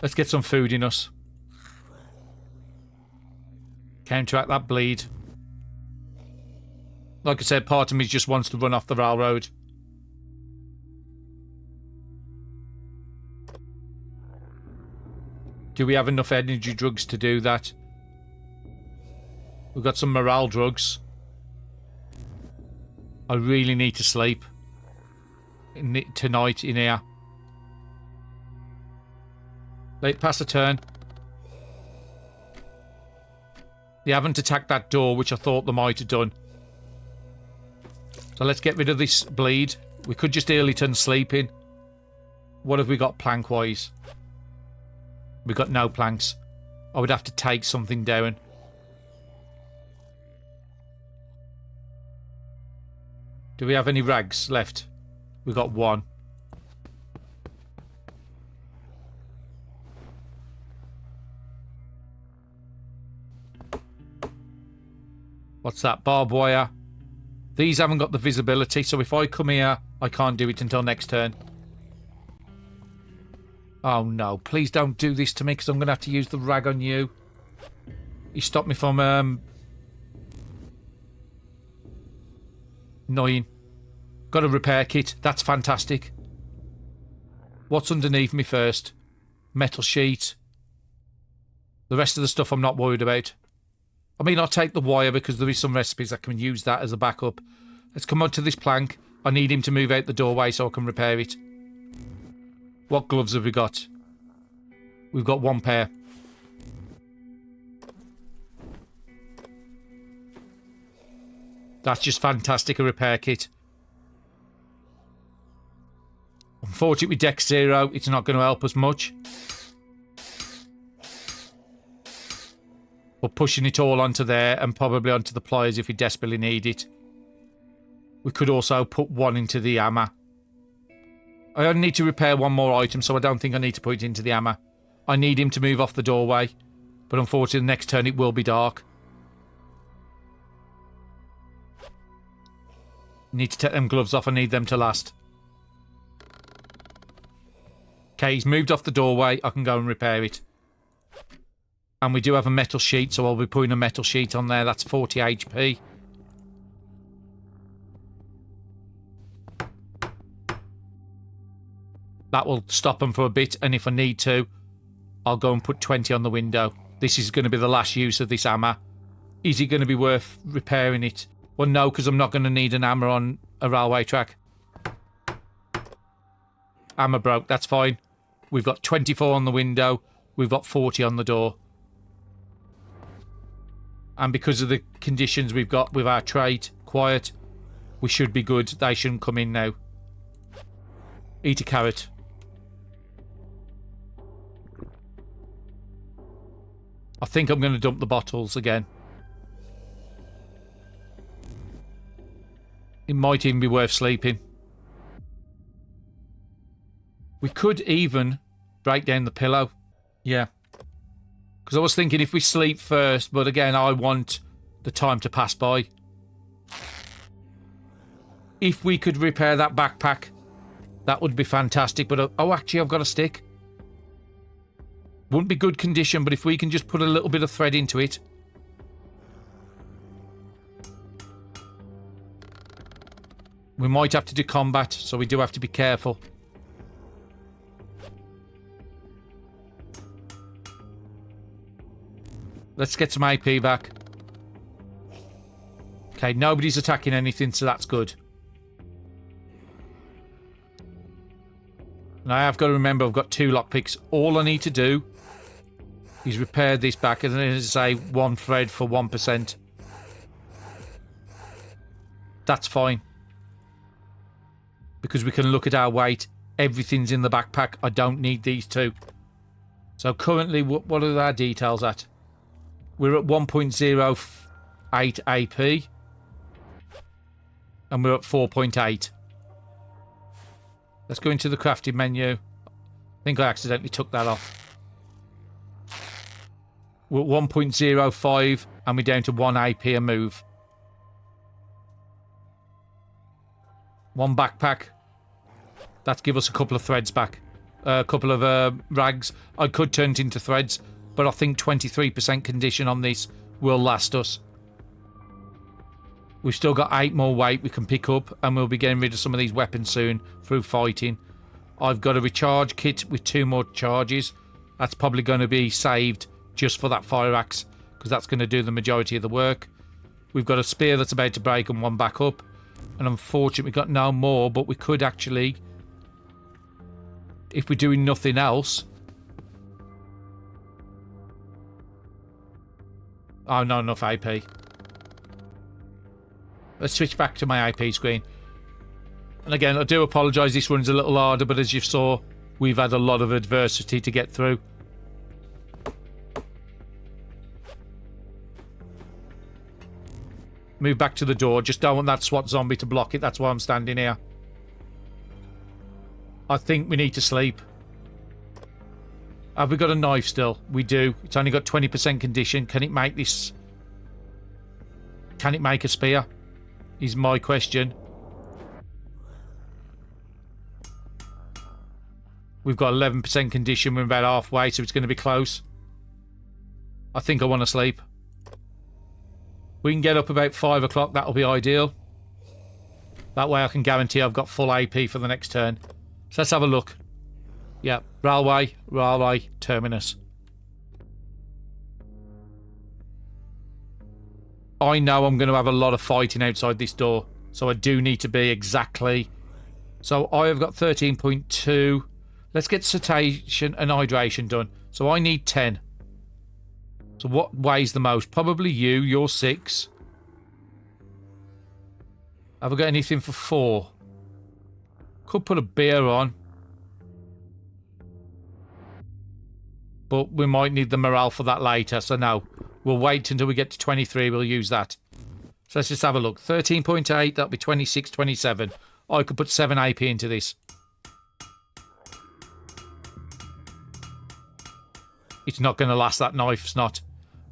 Let's get some food in us. Counteract that bleed. Like I said, part of me just wants to run off the railroad. Do we have enough energy drugs to do that? We've got some morale drugs. I really need to sleep tonight in here. Late pass a turn. They haven't attacked that door, which I thought they might have done. So let's get rid of this bleed. We could just early turn sleeping. What have we got plank-wise? We've got no planks. I would have to take something down. Do we have any rags left? We've got 1. What's that? Barbed wire. These haven't got the visibility, so if I come here, I can't do it until next turn. Oh no, please don't do this to me, because I'm going to have to use the rag on you. You stopped me from, annoying. Got a repair kit. That's fantastic. What's underneath me first? Metal sheet. The rest of the stuff I'm not worried about. I mean, I'll take the wire because there is some recipes that can use that as a backup. Let's come on to this plank. I need him to move out the doorway so I can repair it. What gloves have we got? We've got 1 pair. That's just fantastic, a repair kit. Unfortunately, with Dex 0, it's not going to help us much. But pushing it all onto there and probably onto the pliers if we desperately need it. We could also put 1 into the hammer. I only need to repair 1 more item, so I don't think I need to put it into the hammer. I need him to move off the doorway. But unfortunately, the next turn it will be dark. Need to take them gloves off. I need them to last. Okay, he's moved off the doorway. I can go and repair it. And we do have a metal sheet, so I'll be putting a metal sheet on there. That's 40 HP. That will stop them for a bit, and if I need to, I'll go and put 20 on the window. This is going to be the last use of this hammer. Is it going to be worth repairing it? Well, no, because I'm not going to need an hammer on a railway track. Hammer broke, that's fine. We've got 24 on the window. We've got 40 on the door. And because of the conditions we've got with our trait, quiet, we should be good. They shouldn't come in now. Eat a carrot. I think I'm going to dump the bottles again. It might even be worth sleeping. We could even break down the pillow. Yeah. Because I was thinking if we sleep first, but again, I want the time to pass by. If we could repair that backpack, that would be fantastic. But, oh, actually, I've got a stick. Wouldn't be good condition, but if we can just put a little bit of thread into it. We might have to do combat, so we do have to be careful. Let's get some AP back. Okay, nobody's attacking anything, so that's good. And I have got to remember I've got 2 lockpicks. All I need to do is repair this back, and then as I say, 1 thread for 1%. That's fine. Because we can look at our weight. Everything's in the backpack. I don't need these 2. So currently, what are our details at? We're at 1.08 AP. And we're at 4.8. Let's go into the crafting menu. think I accidentally took that off. We're at 1.05 and we're down to 1 AP a move. 1 backpack. That's give us a couple of threads back. A couple of rags. I could turn it into threads, but I think 23% condition on this will last us. We've still got 8 more weight we can pick up, and we'll be getting rid of some of these weapons soon through fighting. I've got a recharge kit with 2 more charges. That's probably going to be saved just for that fire axe, because that's going to do the majority of the work. We've got a spear that's about to break and 1 back up. And unfortunately, we've got no more, but we could actually, if we're doing nothing else... Oh, not enough AP. Let's switch back to my AP screen. And again, I do apologise, this one's a little harder, but as you saw, we've had a lot of adversity to get through. Move back to the door. Just don't want that SWAT zombie to block it. That's why I'm standing here. I think we need to sleep. Have we got a knife still? We do. It's only got 20% condition. Can it make this... Can it make a spear? Is my question. We've got 11% condition. We're about halfway, so it's going to be close. I think I want to sleep. We can get up about 5 o'clock. That'll be ideal. That way I can guarantee I've got full AP for the next turn. So let's have a look. Yeah, railway, terminus. I know I'm going to have a lot of fighting outside this door, so I do need to be exactly... So I have got 13.2. Let's get satiation and hydration done. So I need 10. So what weighs the most? Probably you. You're 6. Have I got anything for 4? Could put a beer on. But we might need the morale for that later. So no. We'll wait until we get to 23. We'll use that. So let's just have a look. 13.8. That'll be 26, 27. I could put 7 AP into this. It's not going to last, that knife. It's not.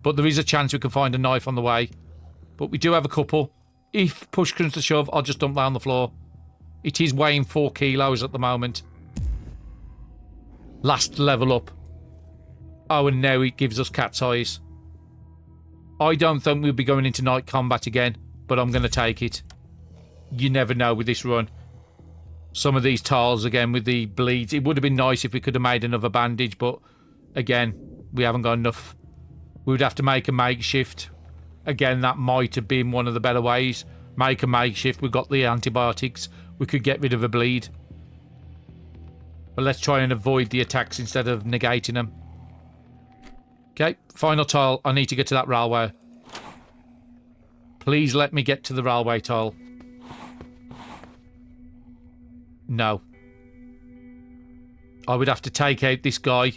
But there is a chance we can find a knife on the way. But we do have a couple. If push comes to shove, I'll just dump that on the floor. It is weighing 4 kilos at the moment. Last level up. Oh, and now it gives us cat's eyes. I don't think we'll be going into night combat again, but I'm going to take it. You never know with this run. Some of these tiles, again, with the bleeds. It would have been nice if we could have made another bandage, but again, we haven't got enough. We would have to make a makeshift. Again, that might have been one of the better ways. Make a makeshift. We've got the antibiotics. We could get rid of a bleed. But let's try and avoid the attacks instead of negating them. Okay, final tile. I need to get to that railway. Please let me get to the railway tile. No. I would have to take out this guy,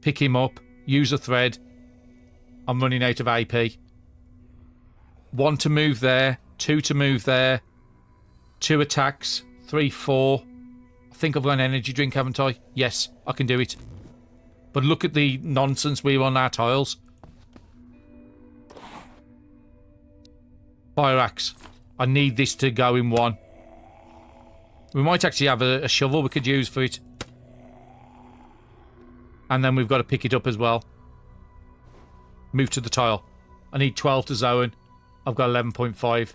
pick him up, use a thread. I'm running out of AP. 1 to move there, 2 to move there, 2 attacks, 3, 4. I think I've got an energy drink, haven't I? Yes, I can do it. But look at the nonsense we're on our tiles. Fire axe. I need this to go in 1. We might actually have a shovel we could use for it. And then we've got to pick it up as well. Move to the tile. I need 12 to zone. I've got 11.5.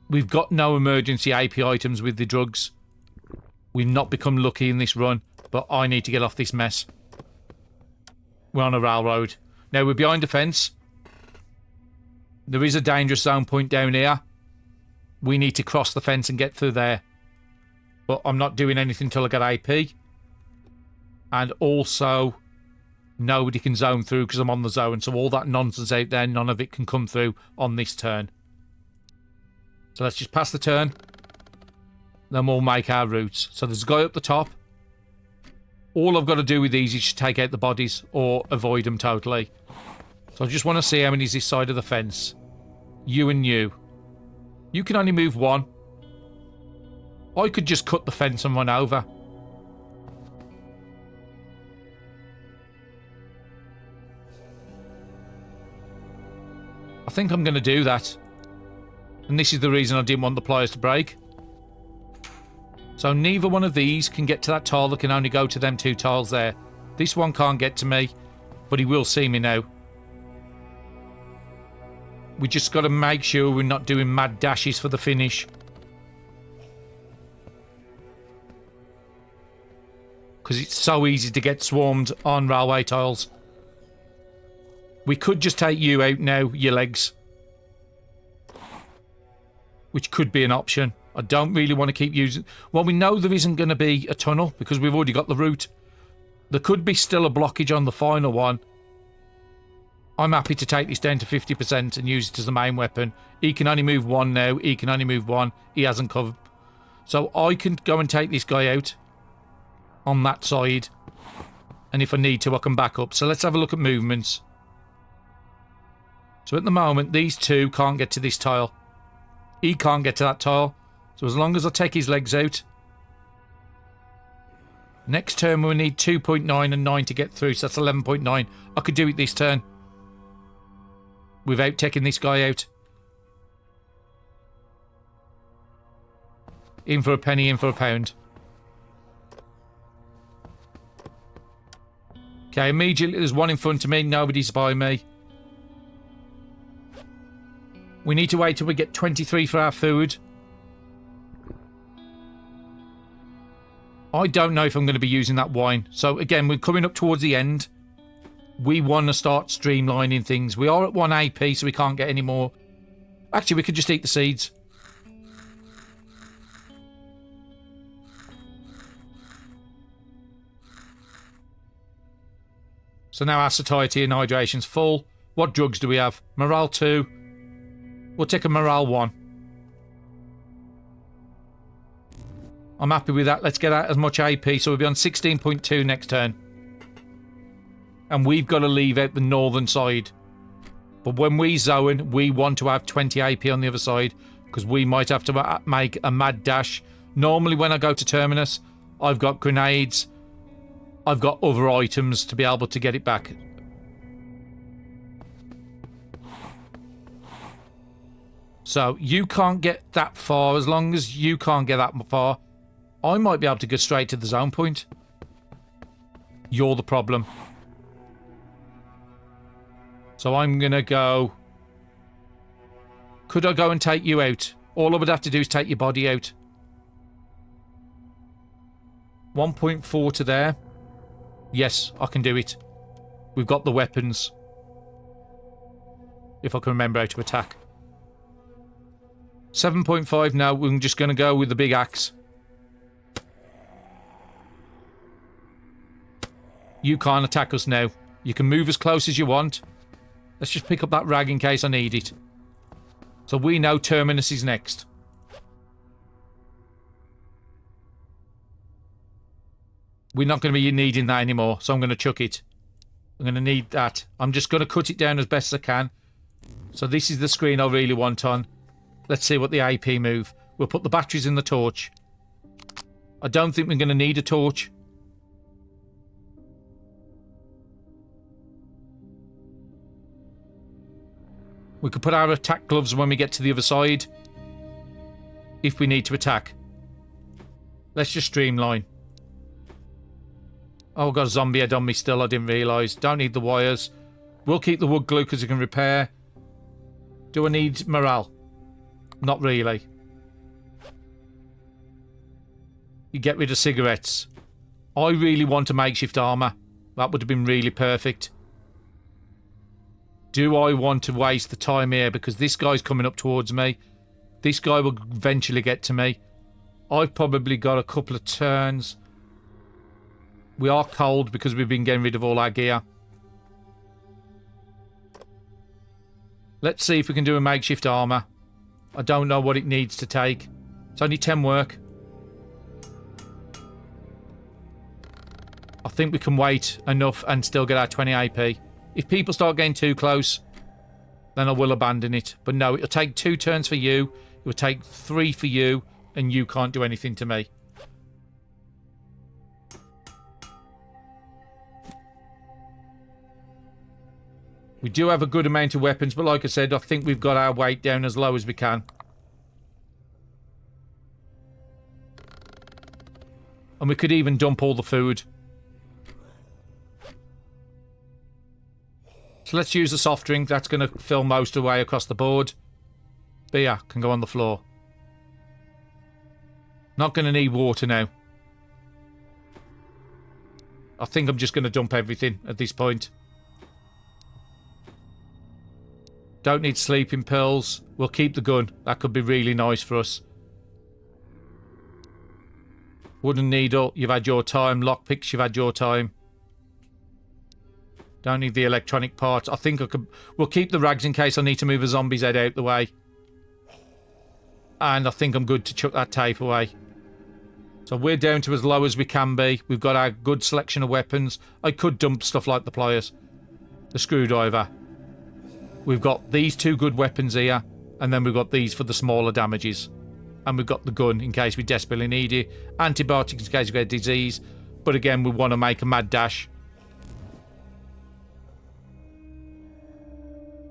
We've got no emergency AP items with the drugs. We've not become lucky in this run, but I need to get off this mess. We're on a railroad. Now we're behind a fence. There is a dangerous zone point down here. We need to cross the fence and get through there. But I'm not doing anything until I get AP. And also, nobody can zone through because I'm on the zone. So all that nonsense out there, none of it can come through on this turn. So let's just pass the turn. Then we'll make our routes. So there's a guy up the top. All I've got to do with these is just take out the bodies or avoid them totally. So I just want to see how many's this side of the fence. You and you. You can only move 1. I could just cut the fence and run over. I think I'm going to do that. And this is the reason I didn't want the pliers to break. So neither one of these can get to that tile that can only go to them 2 tiles there. This one can't get to me, but he will see me now. We just got to make sure we're not doing mad dashes for the finish. Because it's so easy to get swarmed on railway tiles. We could just take you out now, your legs. Which could be an option. I don't really want to keep using... Well, we know there isn't going to be a tunnel because we've already got the route. There could be still a blockage on the final one. I'm happy to take this down to 50% and use it as the main weapon. He can only move 1 now. He can only move 1. He hasn't covered. So I can go and take this guy out on that side. And if I need to, I can back up. So let's have a look at movements. So at the moment, these 2 can't get to this tile. He can't get to that tile. So as long as I take his legs out. Next turn we need 2.9 and 9 to get through. So that's 11.9. I could do it this turn. Without taking this guy out. In for a penny, in for a pound. Okay, immediately there's one in front of me. Nobody's by me. We need to wait till we get 23 for our food. I don't know if I'm going to be using that wine. So again, we're coming up towards the end. We want to start streamlining things. We are at 1 AP, so we can't get any more. Actually, we could just eat the seeds. So now our satiety and hydration's full. What drugs do we have? Morale 2. We'll take a morale 1. I'm happy with that. Let's get out as much AP. So we'll be on 16.2 next turn. And we've got to leave out the northern side. But when we zone, we want to have 20 AP on the other side. Because we might have to make a mad dash. Normally when I go to Terminus, I've got grenades. I've got other items to be able to get it back. So you can't get that far. As long as you can't get that far, I might be able to go straight to the zone point. You're the problem. So I'm going to go... Could I go and take you out? All I would have to do is take your body out. 1.4 to there. Yes, I can do it. We've got the weapons. If I can remember how to attack. 7.5 now. We're just going to go with the big axe. You can't attack us now. You can move as close as you want. Let's just pick up that rag in case I need it. So we know Terminus is next. We're not going to be needing that anymore, so I'm going to chuck it. I'm going to need that. I'm just going to cut it down as best as I can. So this is the screen I really want on. Let's see what the AP move. We'll put the batteries in the torch. I don't think we're going to need a torch. We could put our attack gloves when we get to the other side. If we need to attack. Let's just streamline. Oh, I've got a zombie head on me still. I didn't realise. Don't need the wires. We'll keep the wood glue because it can repair. Do I need morale? Not really. You get rid of cigarettes. I really want a makeshift armour. That would have been really perfect. Do I want to waste the time here? Because this guy's coming up towards me. This guy will eventually get to me. I've probably got a couple of turns. We are cold because we've been getting rid of all our gear. Let's see if we can do a makeshift armour. I don't know what it needs to take. It's only 10 work. I think we can wait enough and still get our 20 AP. If people start getting too close, then I will abandon it. But no, it'll take 2 turns for you. It will take 3 for you. And you can't do anything to me. We do have a good amount of weapons, but like I said, I think we've got our weight down as low as we can. And we could even dump all the food. So let's use the soft drink. That's going to fill most of the way across the board. Beer can go on the floor. Not going to need water now. I think I'm just going to dump everything at this point. Don't need sleeping pills. We'll keep the gun. That could be really nice for us. Wooden needle. You've had your time. Lockpicks. You've had your time. Don't need the electronic parts. I think I could... We'll keep the rags in case I need to move a zombie's head out the way. And I think I'm good to chuck that tape away. So we're down to as low as we can be. We've got our good selection of weapons. I could dump stuff like the pliers. The screwdriver. We've got these two good weapons here. And then we've got these for the smaller damages. And we've got the gun in case we desperately need it. Antibiotics in case we get a disease. But again, we want to make a mad dash.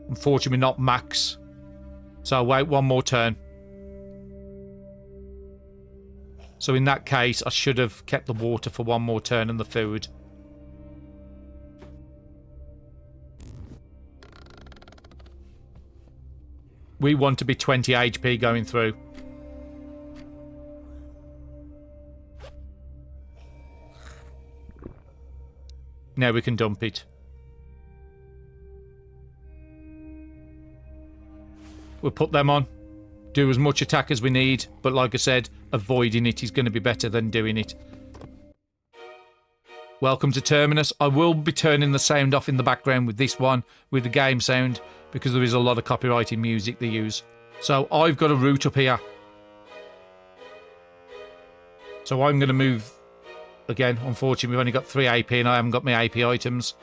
Unfortunately, not max. So I'll wait one more turn. So in that case, I should have kept the water for one more turn and the food. We want to be 20 HP going through. Now we can dump it. We'll put them on. Do as much attack as we need. But like I said, avoiding it is going to be better than doing it. Welcome to Terminus. I will be turning the sound off in the background with this one. With the game sound. Because there is a lot of copyrighted music they use. So I've got a route up here. So I'm going to move. Again, unfortunately, we've only got 3 AP and I haven't got my AP items.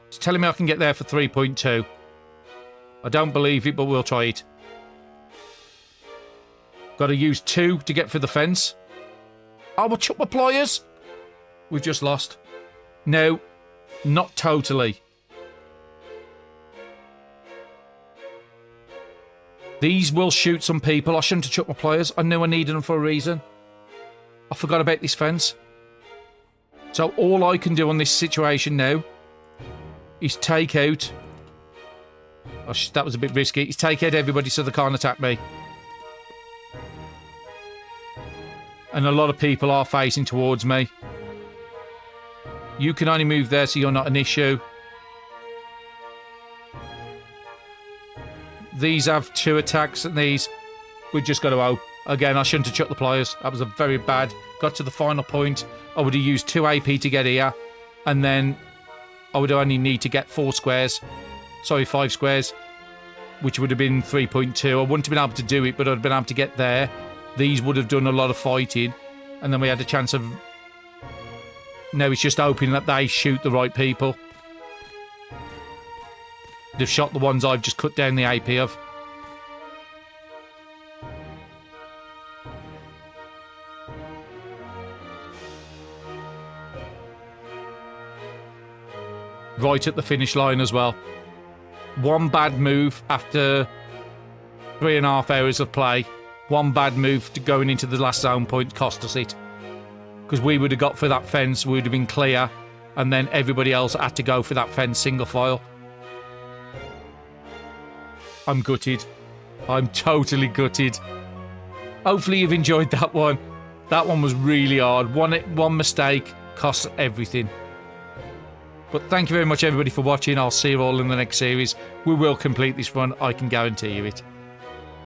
It's telling me I can get there for 3.2. I don't believe it, but we'll try it. Got to use 2 to get through the fence. Oh, we'll chuck my pliers. We've just lost. No, not totally. These will shoot some people. I shouldn't have chucked my pliers. I knew I needed them for a reason. I forgot about this fence. So all I can do on this situation now is take out... Oh, that was a bit risky. Is take out everybody so they can't attack me. And a lot of people are facing towards me. You can only move there so you're not an issue. These have 2 attacks and these... We've just got to hope. Again, I shouldn't have chucked the pliers. That was a very bad... Got to the final point. I would have used 2 AP to get here. And then I would only need to get 4 squares. Sorry, 5 squares. Which would have been 3.2. I wouldn't have been able to do it, but I'd have been able to get there. These would have done a lot of fighting. And then we had a chance of... Now it's just hoping that they shoot the right people. They've shot the ones I've just cut down the AP of. Right at the finish line as well. One bad move after 3.5 hours of play. One bad move to going into the last zone point cost us it. Because we would have got for that fence, we would have been clear, and then everybody else had to go for that fence single file. I'm gutted. I'm totally gutted. Hopefully you've enjoyed that one. That one was really hard. One mistake costs everything. But thank you very much everybody for watching. I'll see you all in the next series. We will complete this one, I can guarantee you it.